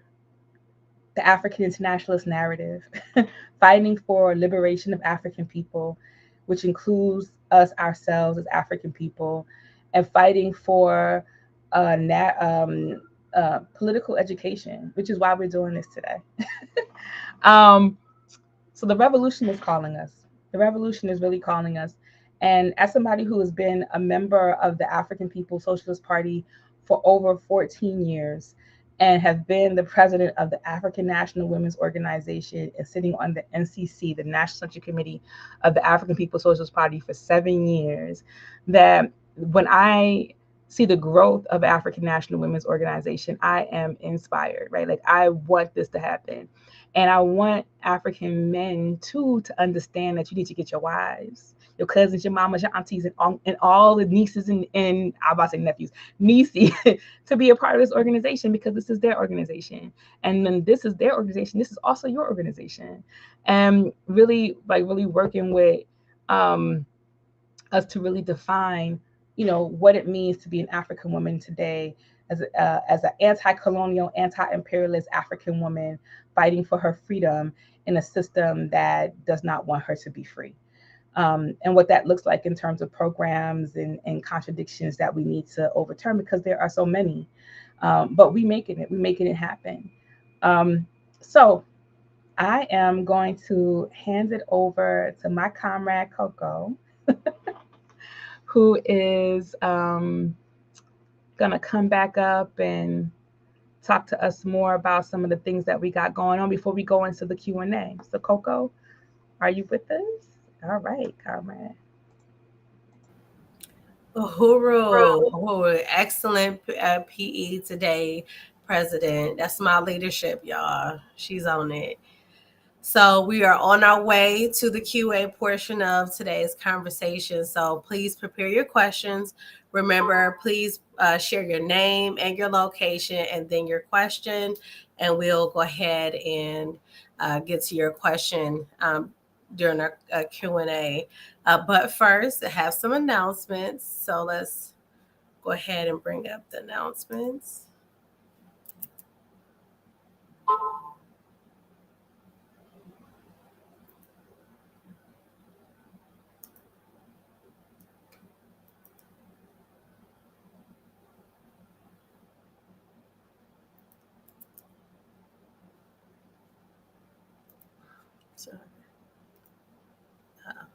the African internationalist narrative, fighting for liberation of African people, which includes us ourselves as African people, and fighting for political education, which is why we're doing this today. um, so the revolution is calling us. The revolution is really calling us. And as somebody who has been a member of the African People's Socialist Party for over 14 years, and have been the president of the African National Women's Organization and sitting on the NCC, the National Central Committee of the African People's Socialist Party, for 7 years, that when I see the growth of African National Women's Organization, I am inspired, right? Like I want this to happen. And I want African men too to understand that you need to get your wives, your cousins, your mamas, your aunties, and all the nieces and I'm about to say nephews, nieces, to be a part of this organization, because this is their organization. And when this is their organization, this is also your organization. And really, like really working with us to really define, what it means to be an African woman today, as an anti-colonial, anti-imperialist African woman fighting for her freedom in a system that does not want her to be free. And what that looks like in terms of programs and contradictions that we need to overturn, because there are so many. But we're making it happen. So I am going to hand it over to my comrade Coco, who is gonna come back up and talk to us more about some of the things that we got going on before we go into the Q&A. So Coco, are you with us? All right, comrade.
Uhuru, Uhuru, excellent PE today, President. That's my leadership, y'all. She's on it. So we are on our way to the QA portion of today's conversation. So please prepare your questions. Remember, please share your name and your location and then your question, and we'll go ahead and get to your question. during our Q&A. But first, I have some announcements. So let's go ahead and bring up the announcements. So, uh,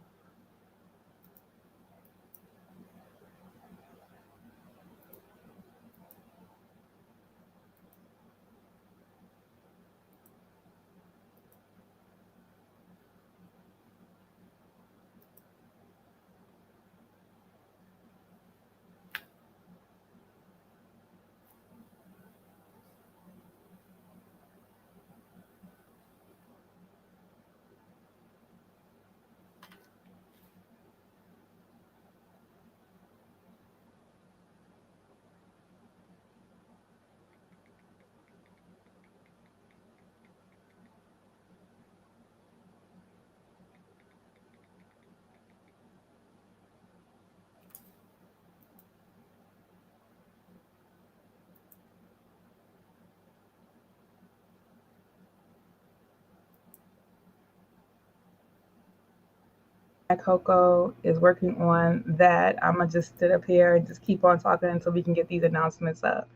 Coco is working on that. I'm gonna just sit up here and just keep on talking until we can get these announcements up.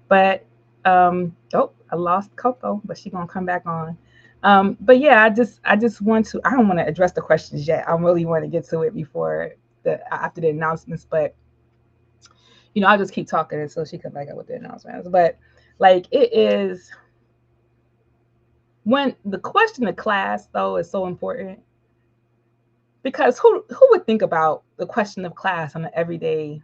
But oh, I lost Coco, but she's gonna come back on. But yeah, I just want to. I don't want to address the questions yet. I really want to get to it before the after the announcements. But I'll just keep talking until she comes back up with the announcements. But like it is when the question of class though is so important because who would think about the question of class on an everyday,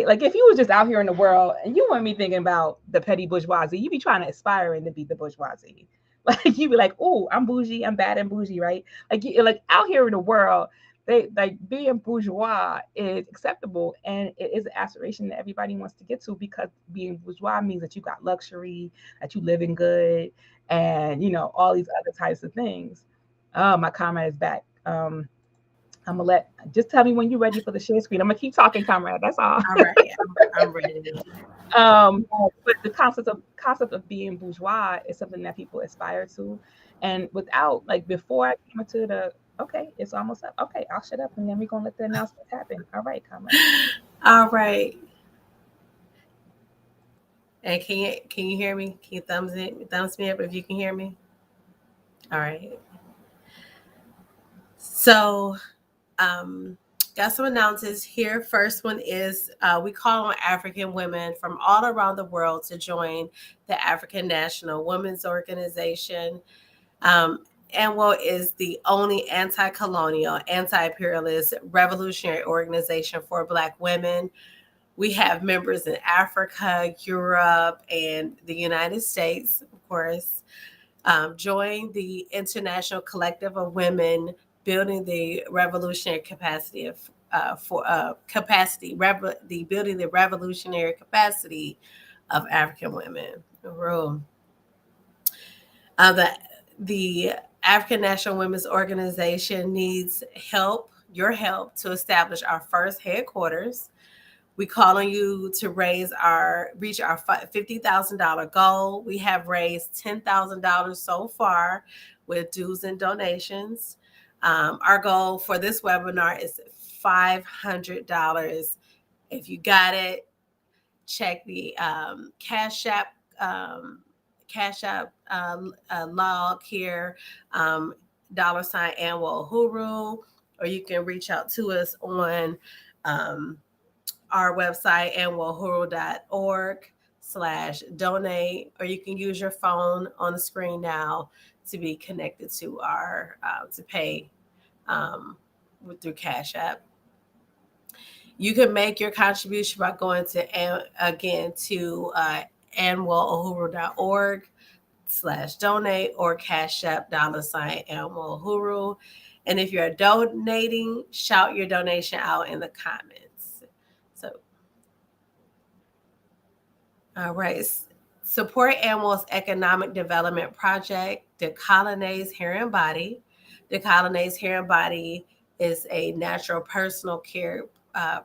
like if you was just out here in the world and you wouldn't be thinking about the petty bourgeoisie, you'd be trying to aspiring to be the bourgeoisie. Like you'd be like, oh, I'm bougie, I'm bad and bougie, right? Like you like out here in the world, they like being bourgeois is acceptable and it is an aspiration that everybody wants to get to because being bourgeois means that you got luxury, that you living good, and all these other types of things. Oh, my comrade is back. I'm gonna just tell me when you're ready for the share screen. I'm gonna keep talking, comrade. That's all.
all right, I'm ready.
But the concept of being bourgeois is something that people aspire to, and without like before I came into the okay, it's almost up. Okay, I'll shut up and then we're gonna let the announcements happen. All right, comrade.
All right. And can you hear me? Can you thumbs me up if you can hear me? All right. So got some announcements here. First one is we call on African women from all around the world to join the African National Women's Organization. ANWO is the only anti-colonial, anti-imperialist revolutionary organization for Black women. We have members in Africa, Europe, and the United States, of course. Join the international collective of women building the revolutionary capacity of the building the revolutionary capacity of African women. Rule. The African National Women's Organization needs your help, to establish our first headquarters. We call on you to reach our $50,000 goal. We have raised $10,000 so far with dues and donations. Our goal for this webinar is $500. If you got it, check the um, Cash App log here, $ Anwo Huru, or you can reach out to us on um, our website, anwohuru.org/donate, or you can use your phone on the screen now to be connected to our to pay through Cash App. You can make your contribution by going to anwohuru.org/donate or Cash App $anwohuru. And if you're donating, shout your donation out in the comments. So, all right. Support AMWO's economic development project, Decolonize Hair and Body. Decolonize Hair and Body is a natural personal care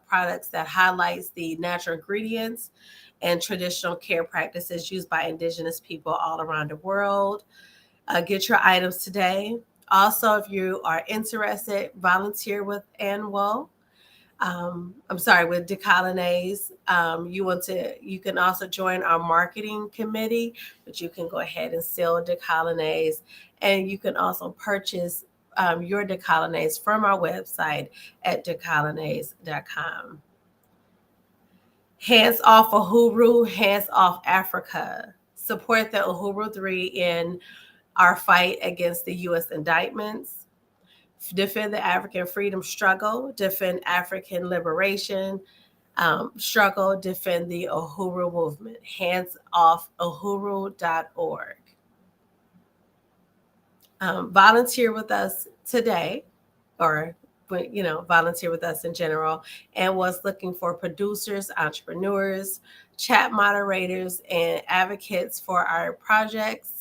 products that highlights the natural ingredients and traditional care practices used by Indigenous people all around the world. Get your items today. Also, if you are interested, volunteer with ANWO. I'm sorry, with Decolonize. You can also join our marketing committee, but you can go ahead and still Decolonize, and you can also purchase your Decolonize from our website at decolonize.com. Hands off Uhuru, hands off Africa. Support the Uhuru 3 in our fight against the U.S. indictments. Defend the African freedom struggle, defend African liberation struggle, defend the Uhuru movement. Hands off uhuru.org. Volunteer with us today, or volunteer with us in general, and was looking for producers, entrepreneurs, chat moderators, and advocates for our projects.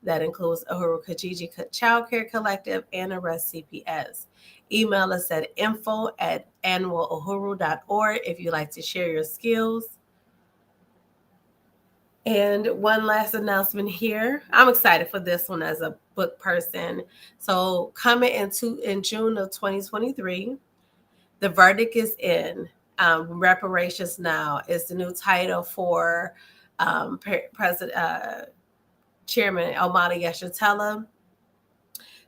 That includes Uhuru Kijiji Child Care Collective and Arrest CPS. Email us at info@annualuhuru.org if you'd like to share your skills. And one last announcement here. I'm excited for this one as a book person. So coming in June of 2023, The Verdict is In. Reparations Now is the new title for Chairman Omali Yeshitela,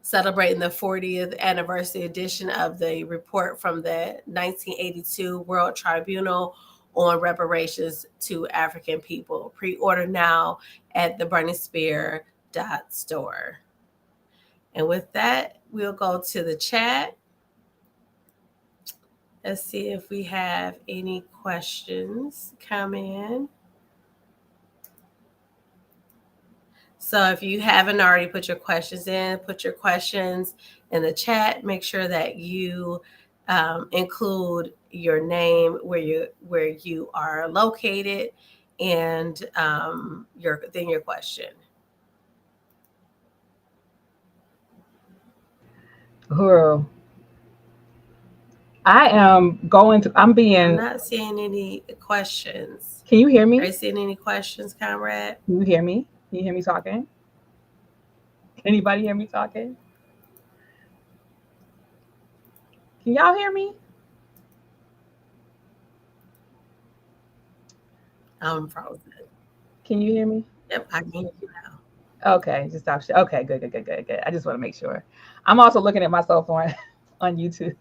celebrating the 40th anniversary edition of the report from the 1982 World Tribunal on reparations to African people. Pre-order now at the burningspear.store. And with that, we'll go to the chat. Let's see if we have any questions come in. So if you haven't already put your questions in, put your questions in the chat. Make sure that you include your name, where you are located, and your question.
Uhuru, I'm
not seeing any questions.
Can you hear me?
Are you seeing any questions, comrade?
Can you hear me? Can you hear me talking? Can anybody hear me talking? Can y'all hear me?
I'm frozen.
Can you hear me?
Yep, I can hear you now.
Okay, just stop. Okay, good. I just want to make sure. I'm also looking at myself on YouTube.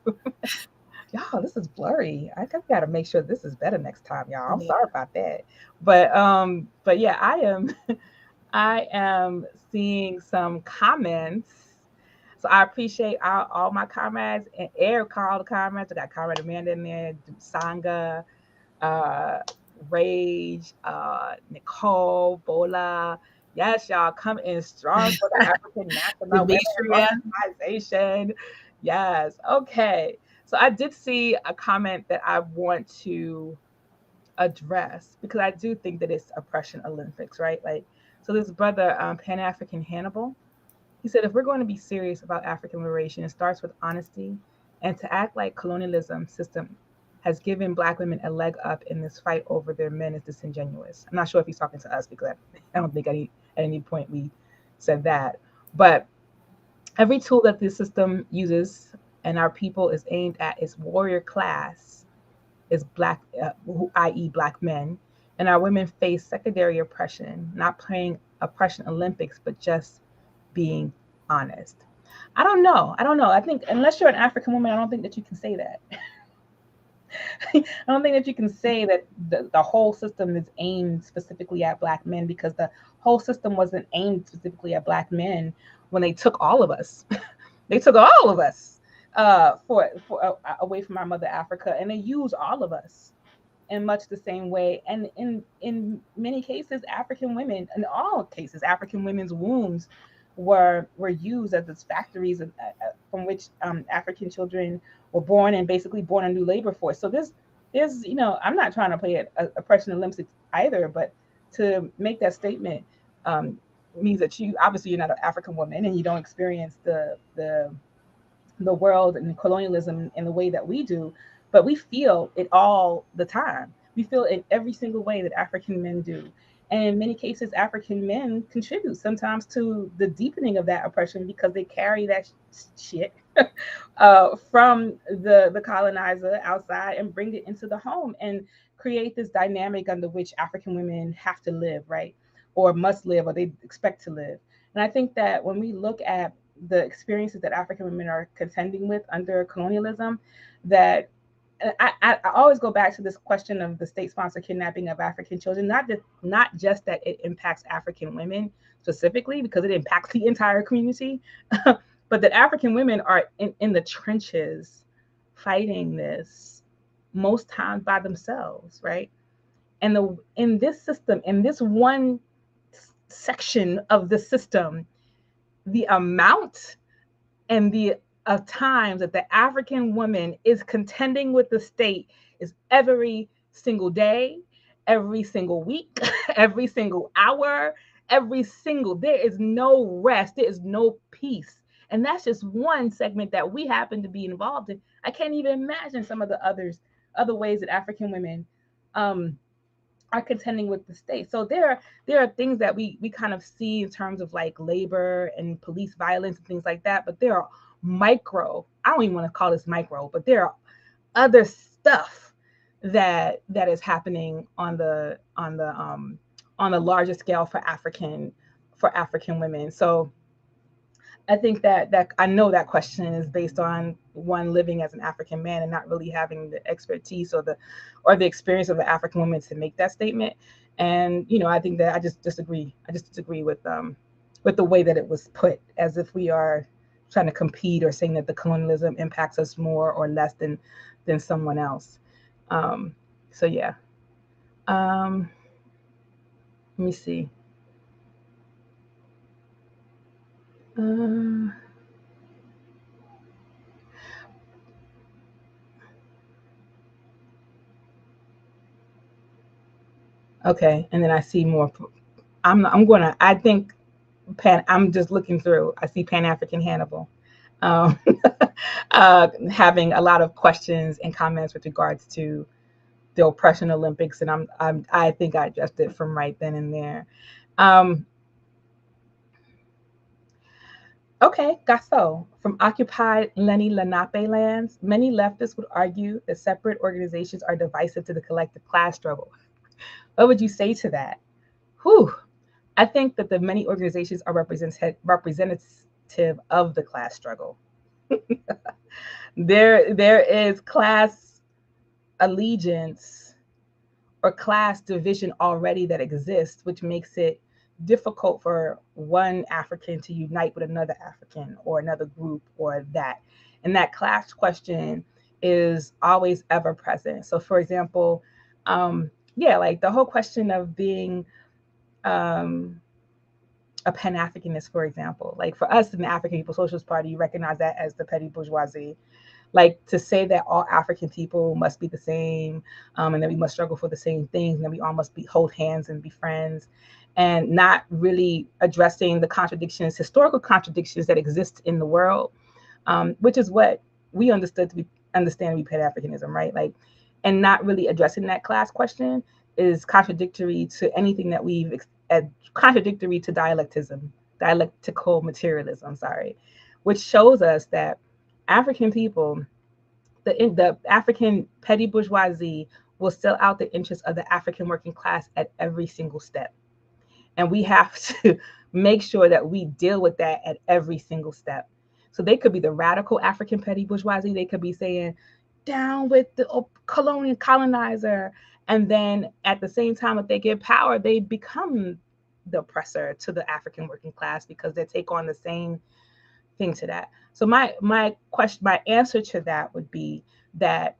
Y'all, this is blurry. I think we got to make sure this is better next time, y'all. I'm sorry about that. But yeah, I am seeing some comments. So I appreciate all my comrades and all the comrades. I got Comrade Amanda in there, Sangha, Rage, Nicole, Bola. Yes, y'all come in strong for the African National Women Organization. Yes. Okay. So I did see a comment that I want to address, because I do think that it's oppression Olympics, right? Like, so this brother, Pan-African Hannibal, he said, if we're going to be serious about African liberation, it starts with honesty, and to act like colonialism system has given Black women a leg up in this fight over their men is disingenuous. I'm not sure if he's talking to us, because I don't think at any point we said that. But every tool that this system uses and our people is aimed at its warrior class is Black, i.e. Black men. And our women face secondary oppression, not playing oppression Olympics, but just being honest. I don't know. I think unless you're an African woman, I don't think that you can say that. I don't think that you can say that the whole system is aimed specifically at Black men, because the whole system wasn't aimed specifically at Black men when they took all of us. They took all of us away from our mother Africa, and they used all of us in much the same way. And in many cases, African women, in all cases, African women's wombs were used as these factories from which African children were born, and basically born a new labor force. So there's I'm not trying to play oppression Olympics either, but to make that statement means that you obviously you're not an African woman and you don't experience the world and colonialism in the way that we do, but we feel it all the time. We feel it in every single way that African men do. And in many cases, African men contribute sometimes to the deepening of that oppression because they carry that shit from the colonizer outside and bring it into the home and create this dynamic under which African women have to live, right? Or must live, or they expect to live. And I think that when we look at the experiences that African women are contending with under colonialism, that I always go back to this question of the state-sponsored kidnapping of African children. Not just that it impacts African women specifically, because it impacts the entire community, but that African women are in the trenches fighting this most times by themselves, right? And in this system, in this one section of the system, the amount and the of times that the African woman is contending with the state is every single day, every single week, every single hour, every single, there is no rest, there is no peace. And that's just one segment that we happen to be involved in. I can't even imagine some of the other ways that African women um, are contending with the state. So there are things that we kind of see in terms of like labor and police violence and things like that, but there are micro, I don't even want to call this micro, but there are other stuff that is happening on the larger scale for African women. So I think that I know that question is based on one living as an African man and not really having the expertise or the experience of the African woman to make that statement. And I think that I just disagree. I just disagree with the way that it was put, as if we are trying to compete or saying that the colonialism impacts us more or less than someone else. So yeah. Um, Let me see. Uh, okay, and then I see more. I'm gonna. I think I'm just looking through. I see Pan African Hannibal, um, having a lot of questions and comments with regards to the oppression Olympics, and I think I addressed it from right then and there. Um, okay, Gasso, from occupied Lenni Lenape lands, many leftists would argue that separate organizations are divisive to the collective class struggle. What would you say to that? Whew. I think that the many organizations are representative of the class struggle. There is class allegiance or class division already that exists, which makes it difficult for one African to unite with another African or another group or that. And that class question is always ever present. So, for example, yeah, like the whole question of being um, a Pan Africanist, for example, like for us in the African People's Socialist Party, you recognize that as the petty bourgeoisie. Like to say that all African people must be the same, and that we must struggle for the same things, and that we all must hold hands and be friends, and not really addressing the contradictions, historical contradictions that exist in the world, which is what we understand to be Pan Africanism, right? Like, and not really addressing that class question is contradictory to anything that contradictory to dialectical materialism, sorry, which shows us that African people, the African petty bourgeoisie, will sell out the interests of the African working class at every single step. And we have to make sure that we deal with that at every single step. So they could be the radical African petty bourgeoisie. They could be saying, down with the colonial colonizer. And then at the same time that they get power, they become the oppressor to the African working class because they take on the same thing to that. So my answer to that would be that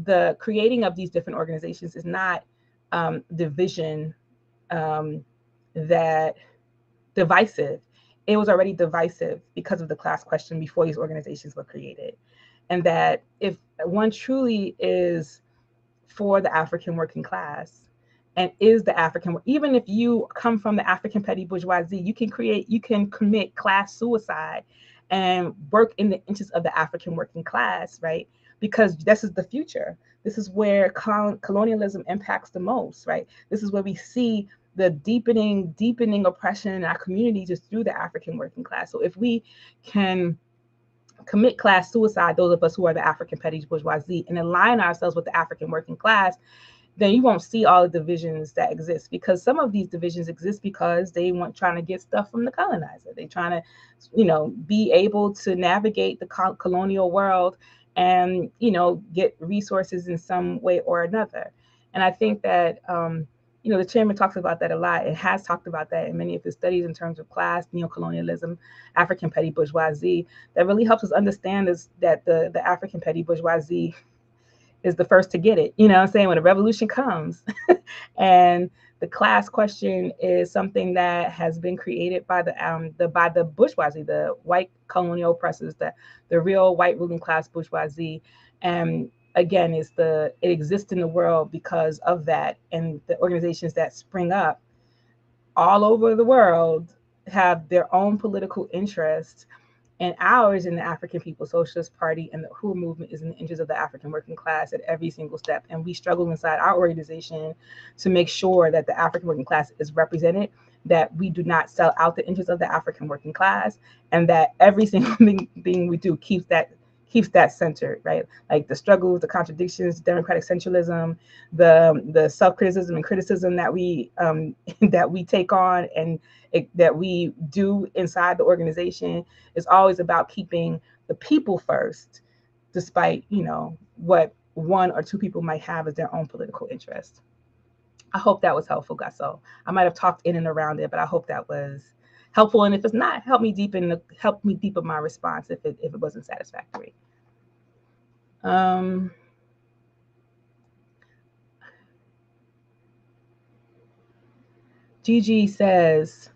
the creating of these different organizations is not division um, that divisive. It was already divisive because of the class question before these organizations were created. And that if one truly is for the African working class and is the African. Even if you come from the African petty bourgeoisie, you can commit class suicide and work in the interests of the African working class, right? Because this is the future. This is where colonialism impacts the most, right? This is where we see the deepening oppression in our community just through the African working class. So if we can commit class suicide, those of us who are the African petty bourgeoisie, and align ourselves with the African working class, then you won't see all the divisions that exist, because some of these divisions exist because they want trying to get stuff from the colonizer. They trying to, be able to navigate the colonial world and, get resources in some way or another. And I think that, the chairman talks about that a lot and has talked about that in many of his studies in terms of class, neocolonialism, African petty bourgeoisie. That really helps us understand that the African petty bourgeoisie is the first to get it. You know what I'm saying? When a revolution comes. And the class question is something that has been created by the bourgeoisie, the white colonial oppressors, the real white ruling class bourgeoisie. And again, it exists in the world because of that. And the organizations that spring up all over the world have their own political interests, and ours in the African People's Socialist Party and the WHO movement is in the interest of the African working class at every single step. And we struggle inside our organization to make sure that the African working class is represented, that we do not sell out the interests of the African working class, and that every single thing we do keeps that centered, right? Like the struggles, the contradictions, democratic centralism, the self-criticism and criticism that we that we take on and that we do inside the organization is always about keeping the people first, despite what one or two people might have as their own political interest. I hope that was helpful, Gasso. I might have talked in and around it, but I hope that was helpful. And if it's not, help me deepen my response if it wasn't satisfactory. Gigi says,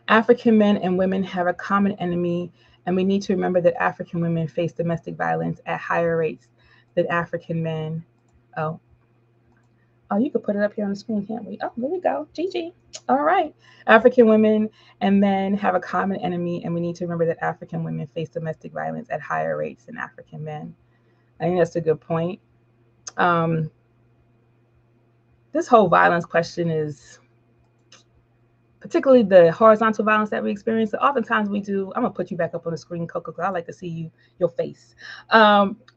African men and women have a common enemy, and we need to remember that African women face domestic violence at higher rates than African men. Oh, you could put it up here on the screen, can't we? Oh, there we go. Gigi. All right. African women and men have a common enemy, and we need to remember that African women face domestic violence at higher rates than African men. I think that's a good point. This whole violence question is, particularly the horizontal violence that we experience. Oftentimes we do. I'm gonna put you back up on the screen, Coco, because I like to see your face.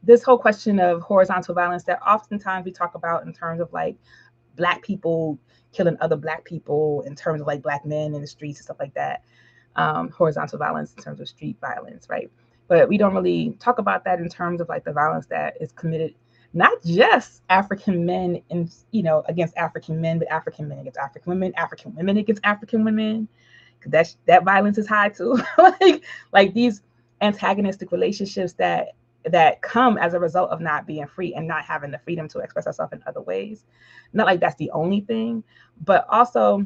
This whole question of horizontal violence that oftentimes we talk about in terms of like Black people killing other Black people, in terms of like Black men in the streets and stuff like that. Horizontal violence in terms of street violence, right? But we don't really talk about that in terms of like the violence that is committed, not just African men against African men, but African men against African women against African women. Because that violence is high too. like these antagonistic relationships that come as a result of not being free and not having the freedom to express ourselves in other ways. Not like that's the only thing, but also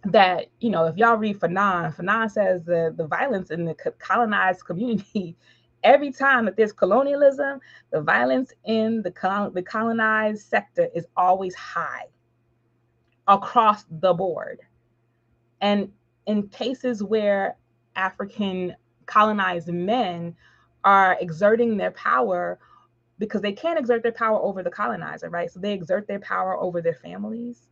that, if y'all read Fanon says the violence in the colonized community, every time that there's colonialism, the violence in the colonized sector is always high across the board. And in cases where African colonized men are exerting their power, because they can't exert their power over the colonizer, right? So they exert their power over their families,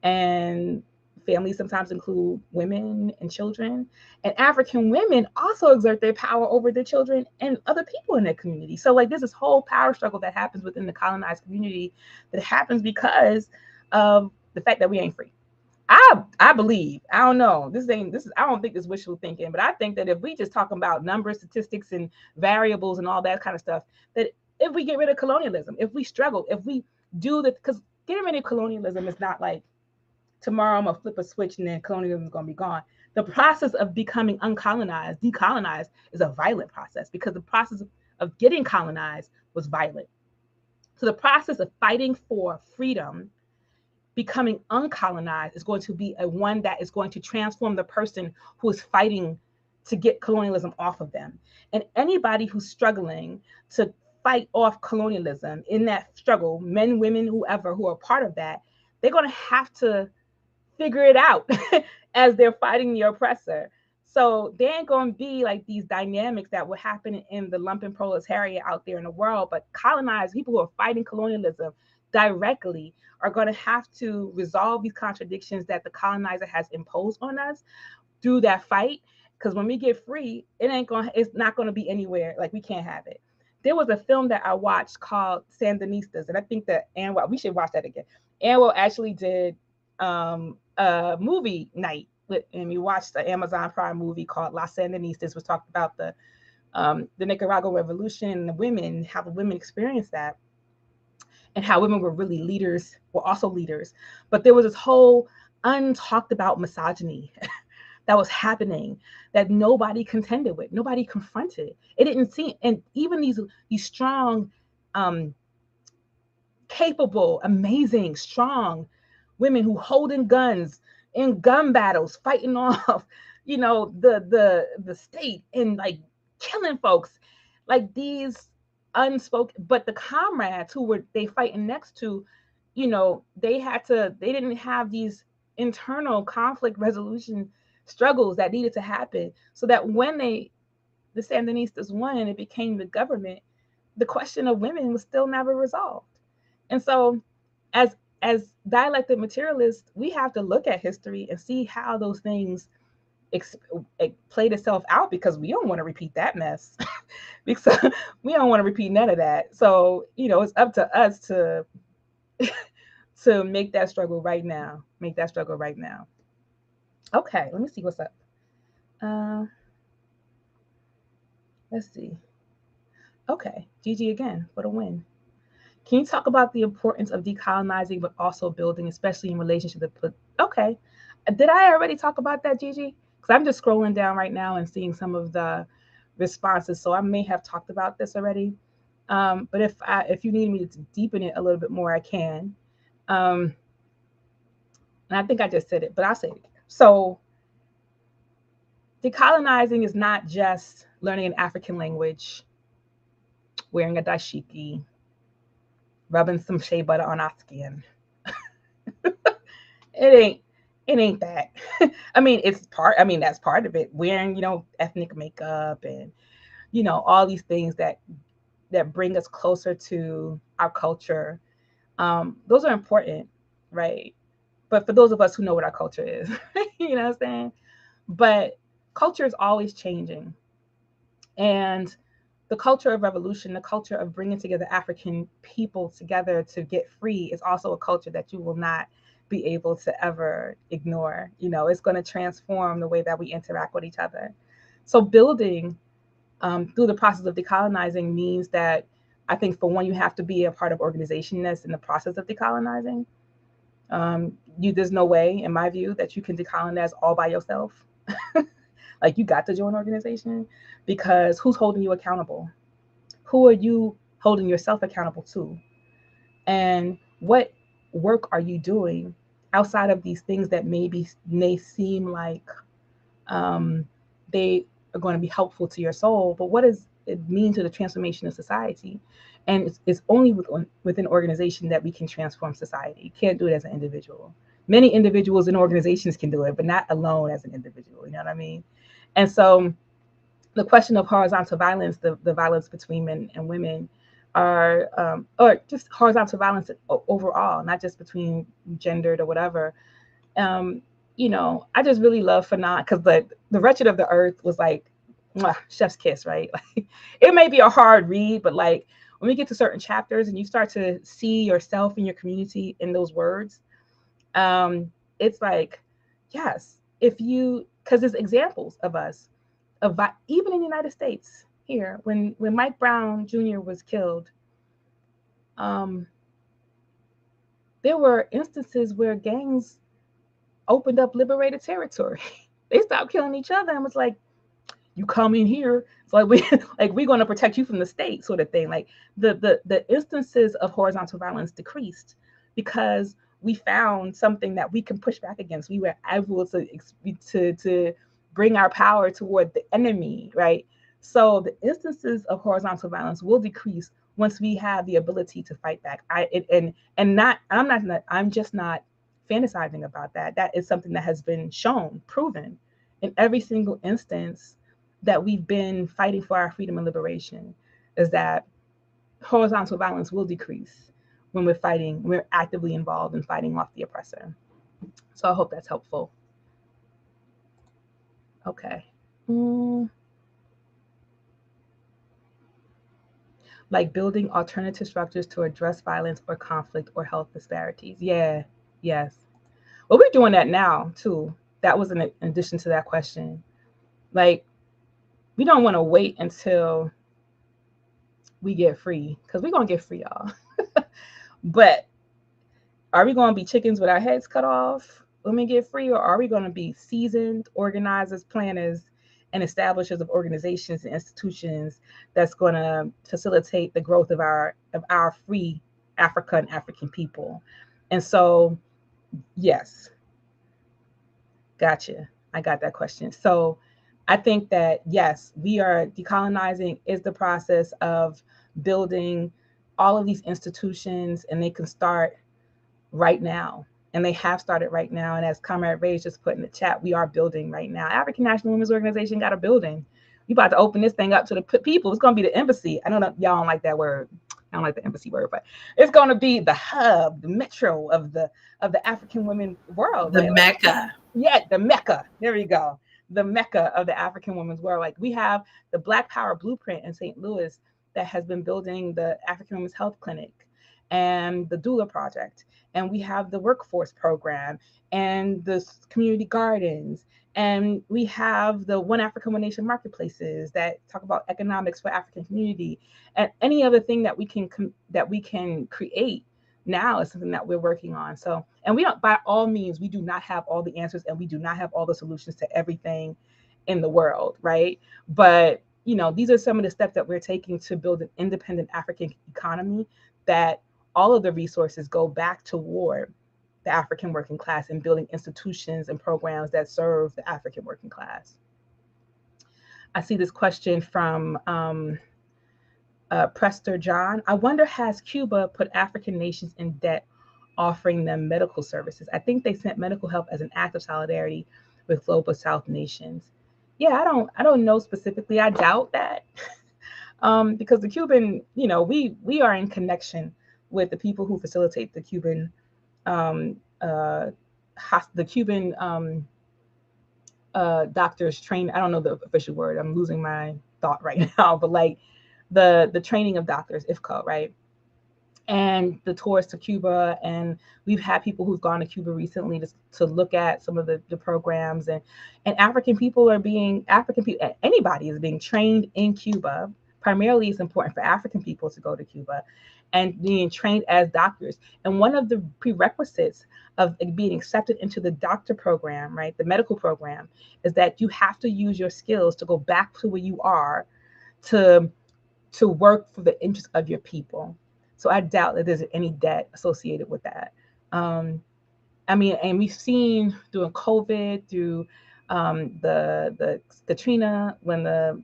and families sometimes include women and children. And African women also exert their power over their children and other people in their community. So like there's this whole power struggle that happens within the colonized community that happens because of the fact that we ain't free. I believe, I don't know, I don't think this wishful thinking, but I think that if we just talk about numbers, statistics, and variables and all that kind of stuff, that if we get rid of colonialism, if we struggle, if we do that, because getting rid of colonialism is not like tomorrow I'm gonna flip a switch and then colonialism is gonna be gone. The process of becoming uncolonized, decolonized, is a violent process, because the process of getting colonized was violent. So the process of fighting for freedom, becoming uncolonized, is going to be one that is going to transform the person who is fighting to get colonialism off of them. And anybody who's struggling to fight off colonialism in that struggle, men, women, whoever, who are part of that, they're going to have to figure it out as they're fighting the oppressor. So there ain't going to be like these dynamics that will happen in the lumpen proletariat out there in the world, but colonized people who are fighting colonialism directly are going to have to resolve these contradictions that the colonizer has imposed on us through that fight. Because when we get free, it's not going to be anywhere. Like, we can't have it. There was a film that I watched called Sandinistas, and I think that we should watch that again. Anwar actually did a movie night and we watched the Amazon Prime movie called Las Sandinistas, which talked about the Nicaraguan Revolution and the women, how the women experienced that, and how women were really leaders, were also leaders. But there was this whole untalked about misogyny that was happening that nobody contended with, nobody confronted. It didn't seem, and even these strong, capable, amazing, strong women who holding guns in gun battles, fighting off, the state and like killing folks, like these unspoken. But the comrades who were they fighting next to, they didn't have these internal conflict resolution struggles that needed to happen, so that when the Sandinistas won and it became the government, the question of women was still never resolved. And so as dialectic materialists, we have to look at history and see how those things played itself out, because we don't want to repeat that mess. Because we don't want to repeat none of that. So, it's up to us to to make that struggle right now. Okay, let me see what's up. Let's see. Okay, Gigi again for the win. Can you talk about the importance of decolonizing, but also building, especially in relationship to? Okay, did I already talk about that, Gigi? Because I'm just scrolling down right now and seeing some of the responses, so I may have talked about this already. But if you need me to deepen it a little bit more, I can. And I think I just said it, but I'll say it again. So, decolonizing is not just learning an African language, wearing a dashiki, rubbing some shea butter on our skin. It ain't that. I mean, that's part of it. Wearing, ethnic makeup and, all these things that bring us closer to our culture. Those are important, right? But for those of us who know what our culture is, you know what I'm saying? But culture is always changing. And the culture of revolution, the culture of bringing together African people together to get free, is also a culture that you will not be able to ever ignore. It's going to transform the way that we interact with each other. So building through the process of decolonizing means that, I think, for one, you have to be a part of organization that's in the process of decolonizing. There's no way, in my view, that you can decolonize all by yourself. Like, you got to join an organization, because who's holding you accountable? Who are you holding yourself accountable to? And what work are you doing outside of these things that may seem like they are going to be helpful to your soul, but what does it mean to the transformation of society? And it's only within organization that we can transform society. You can't do it as an individual. Many individuals and organizations can do it, but not alone as an individual. You know what I mean? And so the question of horizontal violence, the violence between men and women, or just horizontal violence overall, not just between gendered or whatever. I just really love Fanon, because the Wretched of the Earth was like, mwah, chef's kiss, right? Like, it may be a hard read, but like, when we get to certain chapters and you start to see yourself and your community in those words, it's like, yes, because there's examples of us, even in the United States here, when Mike Brown Jr. was killed, there were instances where gangs opened up liberated territory. They stopped killing each other and was like, you come in here, it's like we're going to protect you from the state, sort of thing. Like, the instances of horizontal violence decreased because we found something that we can push back against. We were able to bring our power toward the enemy, right? So the instances of horizontal violence will decrease once we have the ability to fight back. I'm just not fantasizing about that. That is something that has been shown, proven in every single instance that we've been fighting for our freedom and liberation, is that horizontal violence will decrease when we're actively involved in fighting off the oppressor. So I hope that's helpful. Okay. Like building alternative structures to address violence or conflict or health disparities. Yeah, yes. Well, we're doing that now too. That was in addition to that question. Like, we don't want to wait until we get free, because we're going to get free, y'all. But are we going to be chickens with our heads cut off when we get free, or are we going to be seasoned organizers, planners, and establishers of organizations and institutions that's going to facilitate the growth of our free Africa and African people? And so, yes, gotcha. I got that question. So I think that, yes, we are decolonizing is the process of building all of these institutions, and they can start right now. And they have started right now. And as Comrade Ray just put in the chat, we are building right now. African National Women's Organization got a building. We about to open this thing up to the people. It's going to be the embassy. I know y'all don't like that word. I don't like the embassy word, but it's going to be the hub, the metro of the African women world.
The Mecca.
Yeah, the Mecca. There we go. The Mecca of the African women's world. Like, we have the Black Power Blueprint in St. Louis that has been building the African Women's Health Clinic and the Doula Project. And we have the workforce program and the community gardens. And we have the One Africa, One Nation marketplaces that talk about economics for African community. And any other thing that we can create now is something that we're working on. So, and we don't, by all means, we do not have all the answers, and we do not have all the solutions to everything in the world, right? But, you know, these are some of the steps that we're taking to build an independent African economy, that all of the resources go back toward the African working class and building institutions and programs that serve the African working class. I see this question from Prester John. I wonder, has Cuba put African nations in debt offering them medical services? I think they sent medical help as an act of solidarity with Global South nations. Yeah, I don't know specifically. I doubt that. Because the Cuban, you know, we are in connection with the people who facilitate the Cuban doctors train. I don't know the official word. I'm losing my thought right now, but like the training of doctors, IFCO, right? And the tours to Cuba, and we've had people who've gone to Cuba recently to look at some of the programs, and African people, anybody is being trained in Cuba. Primarily, it's important for African people to go to Cuba and being trained as doctors. And one of the prerequisites of being accepted into the doctor program, right, the medical program, is that you have to use your skills to go back to where you are to work for the interest of your people. So I doubt that there's any debt associated with that. I mean, and we've seen during COVID, through the Katrina, when the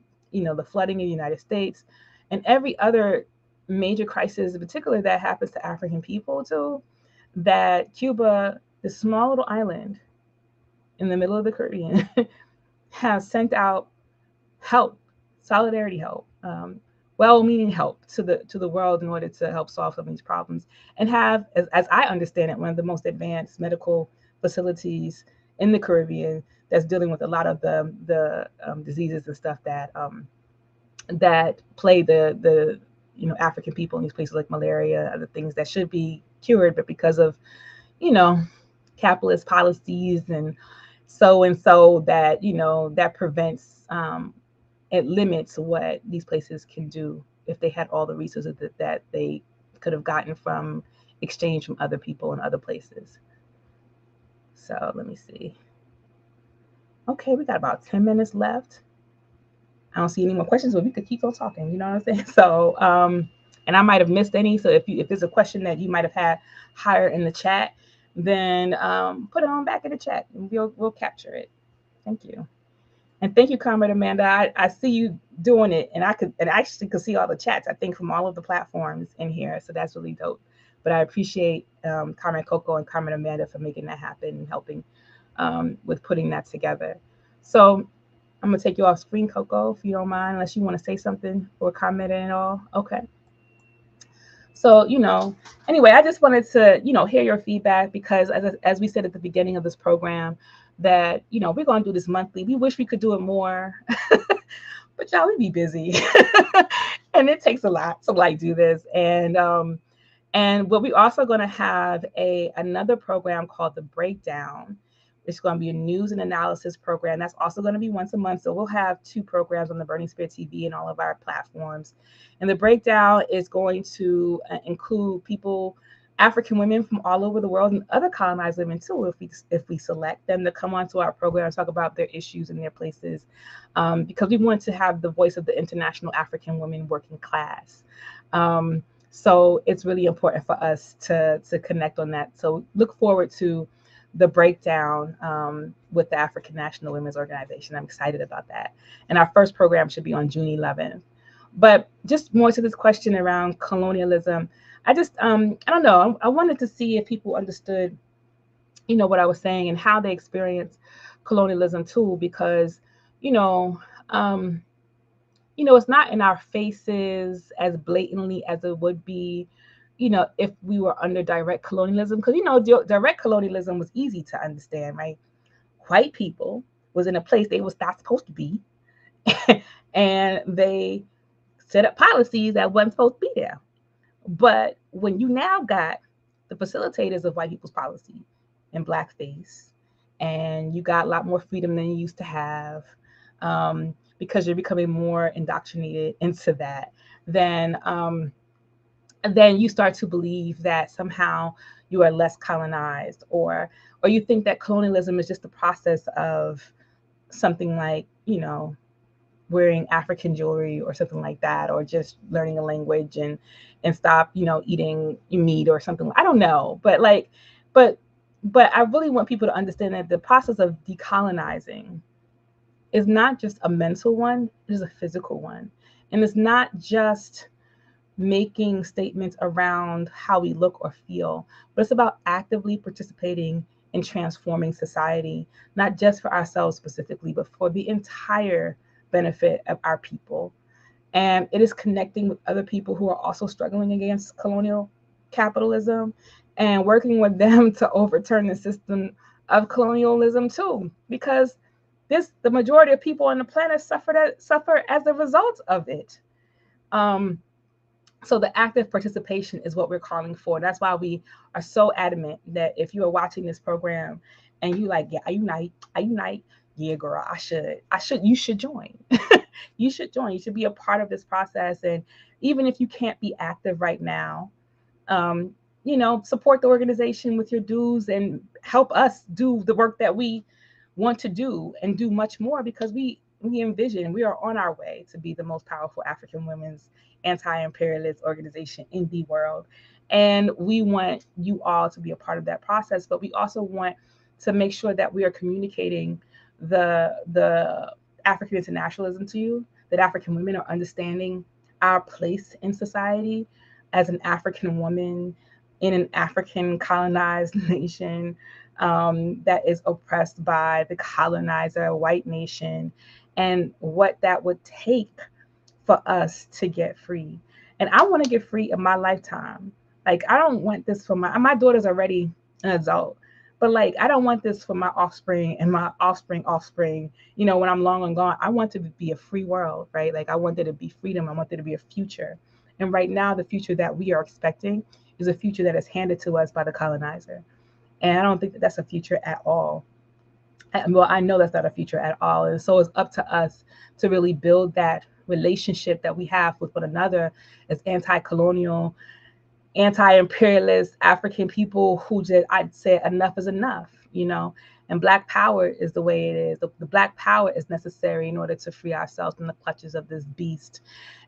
flooding in the United States, and every other major crisis, in particular that happens to African people too, that Cuba, this small little island in the middle of the Caribbean, has sent out help, solidarity help, well-meaning help to the world in order to help solve some of these problems, and have, as I understand it, one of the most advanced medical facilities in the Caribbean that's dealing with a lot of the diseases and stuff that plague the African people in these places, like malaria, other things that should be cured, but because of capitalist policies and so that that prevents, it limits what these places can do if they had all the resources that they could have gotten from exchange from other people in other places. So let me see. Okay, we got about 10 minutes left. I don't see any more questions, but we could keep on talking. You know what I'm saying? So, and I might have missed any. So if there's a question that you might have had higher in the chat, then put it on back in the chat, and we'll capture it. Thank you. And thank you, Comrade Amanda. I see you doing it, and I actually could see all the chats, I think, from all of the platforms in here. So that's really dope. But I appreciate Carmen Coco and Carmen Amanda for making that happen and helping with putting that together. So I'm gonna take you off screen, Coco, if you don't mind, unless you want to say something or comment at all. Okay. So, anyway, I just wanted to, hear your feedback because as we said at the beginning of this program, that, we're going to do this monthly. We wish we could do it more, but y'all, we be busy and it takes a lot to like do this. But we're also going to have another program called The Breakdown. It's going to be a news and analysis program. That's also going to be once a month. So we'll have 2 programs on the Burning Spear TV and all of our platforms. And The Breakdown is going to include people, African women from all over the world and other colonized women too, if we select them to come onto our program and talk about their issues and their places, because we want to have the voice of the international African women working class. So it's really important for us to connect on that. So look forward to The Breakdown with the African National Women's Organization. I'm excited about that. And our first program should be on June 11th. But just more to this question around colonialism, I don't know. I wanted to see if people understood, what I was saying and how they experience colonialism too, because, it's not in our faces as blatantly as it would be, if we were under direct colonialism. Because, direct colonialism was easy to understand, right? White people was in a place they was not supposed to be, and they set up policies that wasn't supposed to be there. But when you now got the facilitators of white people's policy in blackface, and you got a lot more freedom than you used to have, because you're becoming more indoctrinated into that, then you start to believe that somehow you are less colonized, or you think that colonialism is just the process of something like, wearing African jewelry or something like that, or just learning a language and stop, eating meat or something. I don't know, but I really want people to understand that the process of decolonizing is not just a mental one, it is a physical one. And it's not just making statements around how we look or feel, but it's about actively participating in transforming society, not just for ourselves specifically, but for the entire benefit of our people. And it is connecting with other people who are also struggling against colonial capitalism and working with them to overturn the system of colonialism too, because the majority of people on the planet suffer as a result of it. So the active participation is what we're calling for. That's why we are so adamant that if you are watching this program and you like, yeah, I unite, yeah, girl, you should join. You should join. You should be a part of this process. And even if you can't be active right now, support the organization with your dues and help us do the work that we want to do and do much more, because we envision we are on our way to be the most powerful African women's anti-imperialist organization in the world. And we want you all to be a part of that process, but we also want to make sure that we are communicating the African internationalism to you, that African women are understanding our place in society as an African woman in an African colonized nation that is oppressed by the colonizer, white nation, and what that would take for us to get free. And I want to get free in my lifetime. Like, I don't want this for my daughter's already an adult, but like, I don't want this for my offspring and my offspring, when I'm long and gone. I want it to be a free world, right? Like, I want there to be freedom. I want there to be a future. And right now, the future that we are expecting is a future that is handed to us by the colonizer. And I don't think that that's a future at all. Well, I know that's not a future at all. And so it's up to us to really build that relationship that we have with one another as anti-colonial, anti-imperialist African people who just, I'd say enough is enough, and Black power is the way it is. The Black power is necessary in order to free ourselves from the clutches of this beast.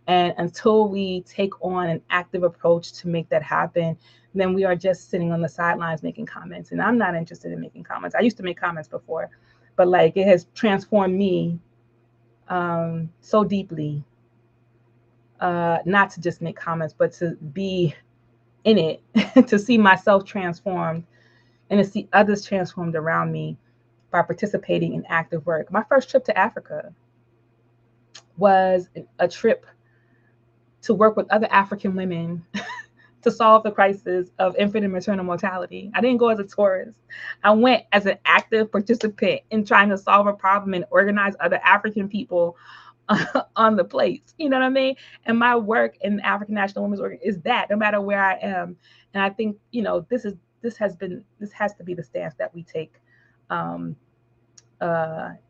And until we take on an active approach to make that happen, then we are just sitting on the sidelines making comments. And I'm not interested in making comments. I used to make comments before, but like, it has transformed me so deeply, not to just make comments, but to be in it to see myself transformed and to see others transformed around me by participating in active work. My first trip to Africa was a trip to work with other African women to solve the crisis of infant and maternal mortality. I didn't go as a tourist. I went as an active participant in trying to solve a problem and organize other African people on the plates. You know what I mean? And my work in the African National Women's Org is that no matter where I am. And I think, this has to be the stance that we take um,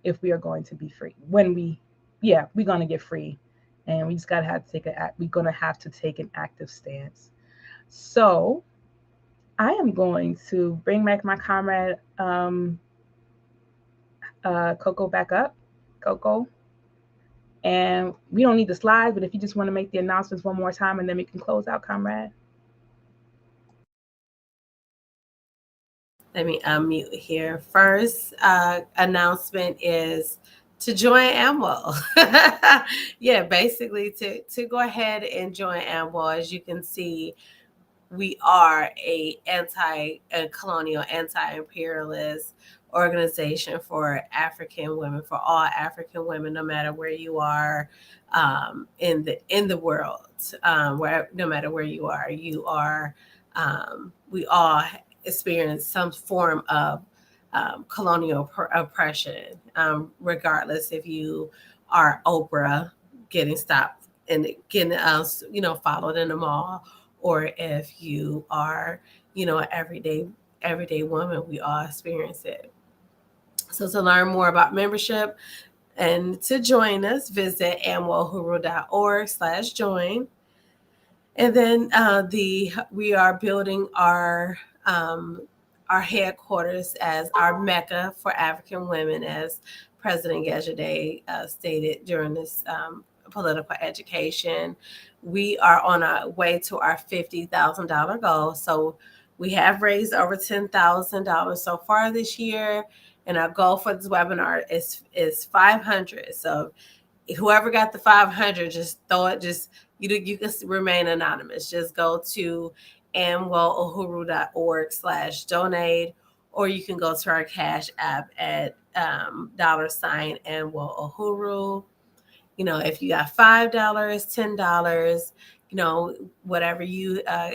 if we are going to be free. We're going to get free, and we just we're going to have to take an active stance. So I am going to bring back my comrade Coco back up. Coco. And we don't need the slides, but if you just want to make the announcements one more time and then we can close out, comrade.
Let me unmute here. First announcement is to join AMWO. Yeah, basically to go ahead and join AMWO. As you can see, we are a anti-colonial, anti-imperialist organization for African women, for all African women, no matter where you are in the world, no matter where you are, we all experience some form of colonial oppression, regardless if you are Oprah getting stopped and getting followed in the mall, or if you are, an everyday woman. We all experience it. So to learn more about membership and to join us, visit amwohuru.org/join. And then we are building our headquarters as our Mecca for African women, as President Yejide stated during this political education. We are on our way to our $50,000 goal. So we have raised over $10,000 so far this year, and our goal for this webinar is 500. So whoever got the 500, just throw it. Just you can remain anonymous. Just go to amwohuru.org/donate, or you can go to our Cash App at $AmwoOhuru. If you got $5, $10, whatever you are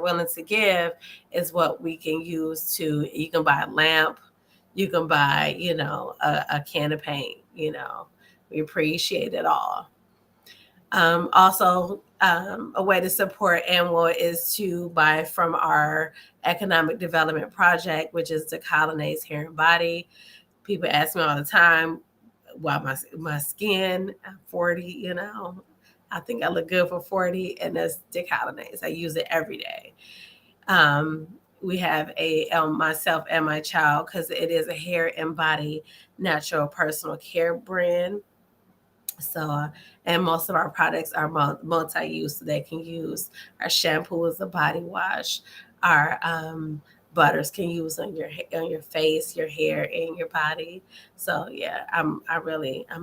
willing to give is what we can use to. You can buy a lamp, you can buy a can of paint. We appreciate it all. Also, a way to support AMWO is to buy from our economic development project, which is the Colonize Hair and Body. People ask me all the time, why my skin, I'm 40, I think I look good for 40, and that's decolonize. I use it every day. We have myself and my child, because it is a hair and body natural personal care brand. So, and most of our products are multi-use, so they can use our shampoo as a body wash. Our butters can use on your face, your hair, and your body. So yeah, I'm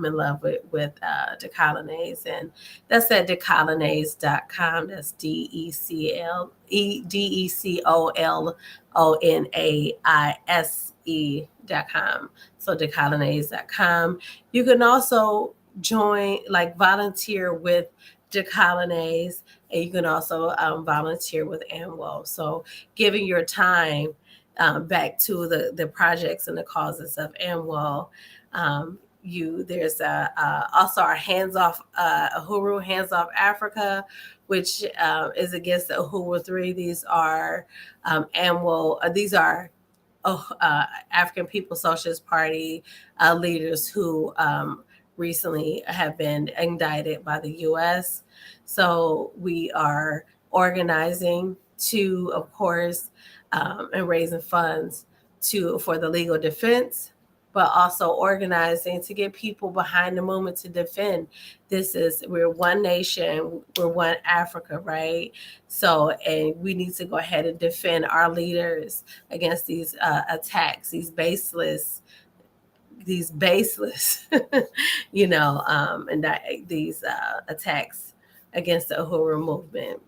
in love with Decolonize, and that's at decolonize.com. That's DECOLONAISE.com. So decolonize.com. You can also join, volunteer with Decolonize, and you can also volunteer with AMWO. So giving your time back to the projects and the causes of AMWO. There's also our Hands Off Uhuru, Hands Off Africa, which is against the Uhuru 3. These are AMWO. These are African People's Socialist Party leaders who recently have been indicted by the U.S. So we are organizing to, of course, and raising funds for the legal defense, but also organizing to get people behind the movement to defend. We're one nation, we're one Africa, right? So, and we need to go ahead and defend our leaders against these attacks, these baseless, and these attacks against the Uhuru movement.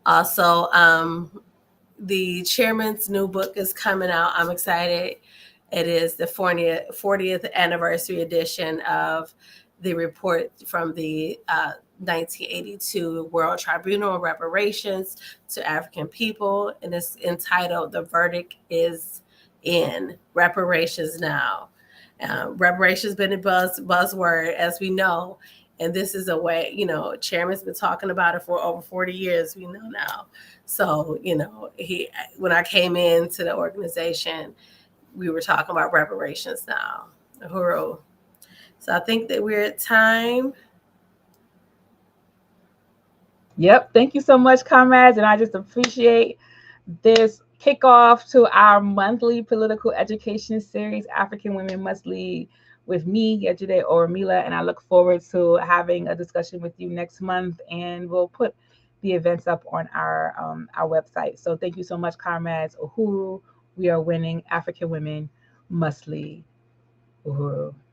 Also, the chairman's new book is coming out. I'm excited. It is the 40th anniversary edition of the report from the 1982 World Tribunal of Reparations to African People, and it's entitled "The Verdict Is In: Reparations Now." Reparations been a buzzword, as we know, and this is a way. Chairman's been talking about it for over 40 years. We know now. So, when I came into the organization, we were talking about reparations now. Uhuru. So I think that we're at time.
Yep. Thank you so much, comrades. And I just appreciate this kickoff to our monthly political education series, African Women Must Lead, with me, Yejide Orunmila. And I look forward to having a discussion with you next month. And we'll put the events up on our website. So thank you so much, comrades. Uhuru. We are winning. African Women Must Lead. Uhuru.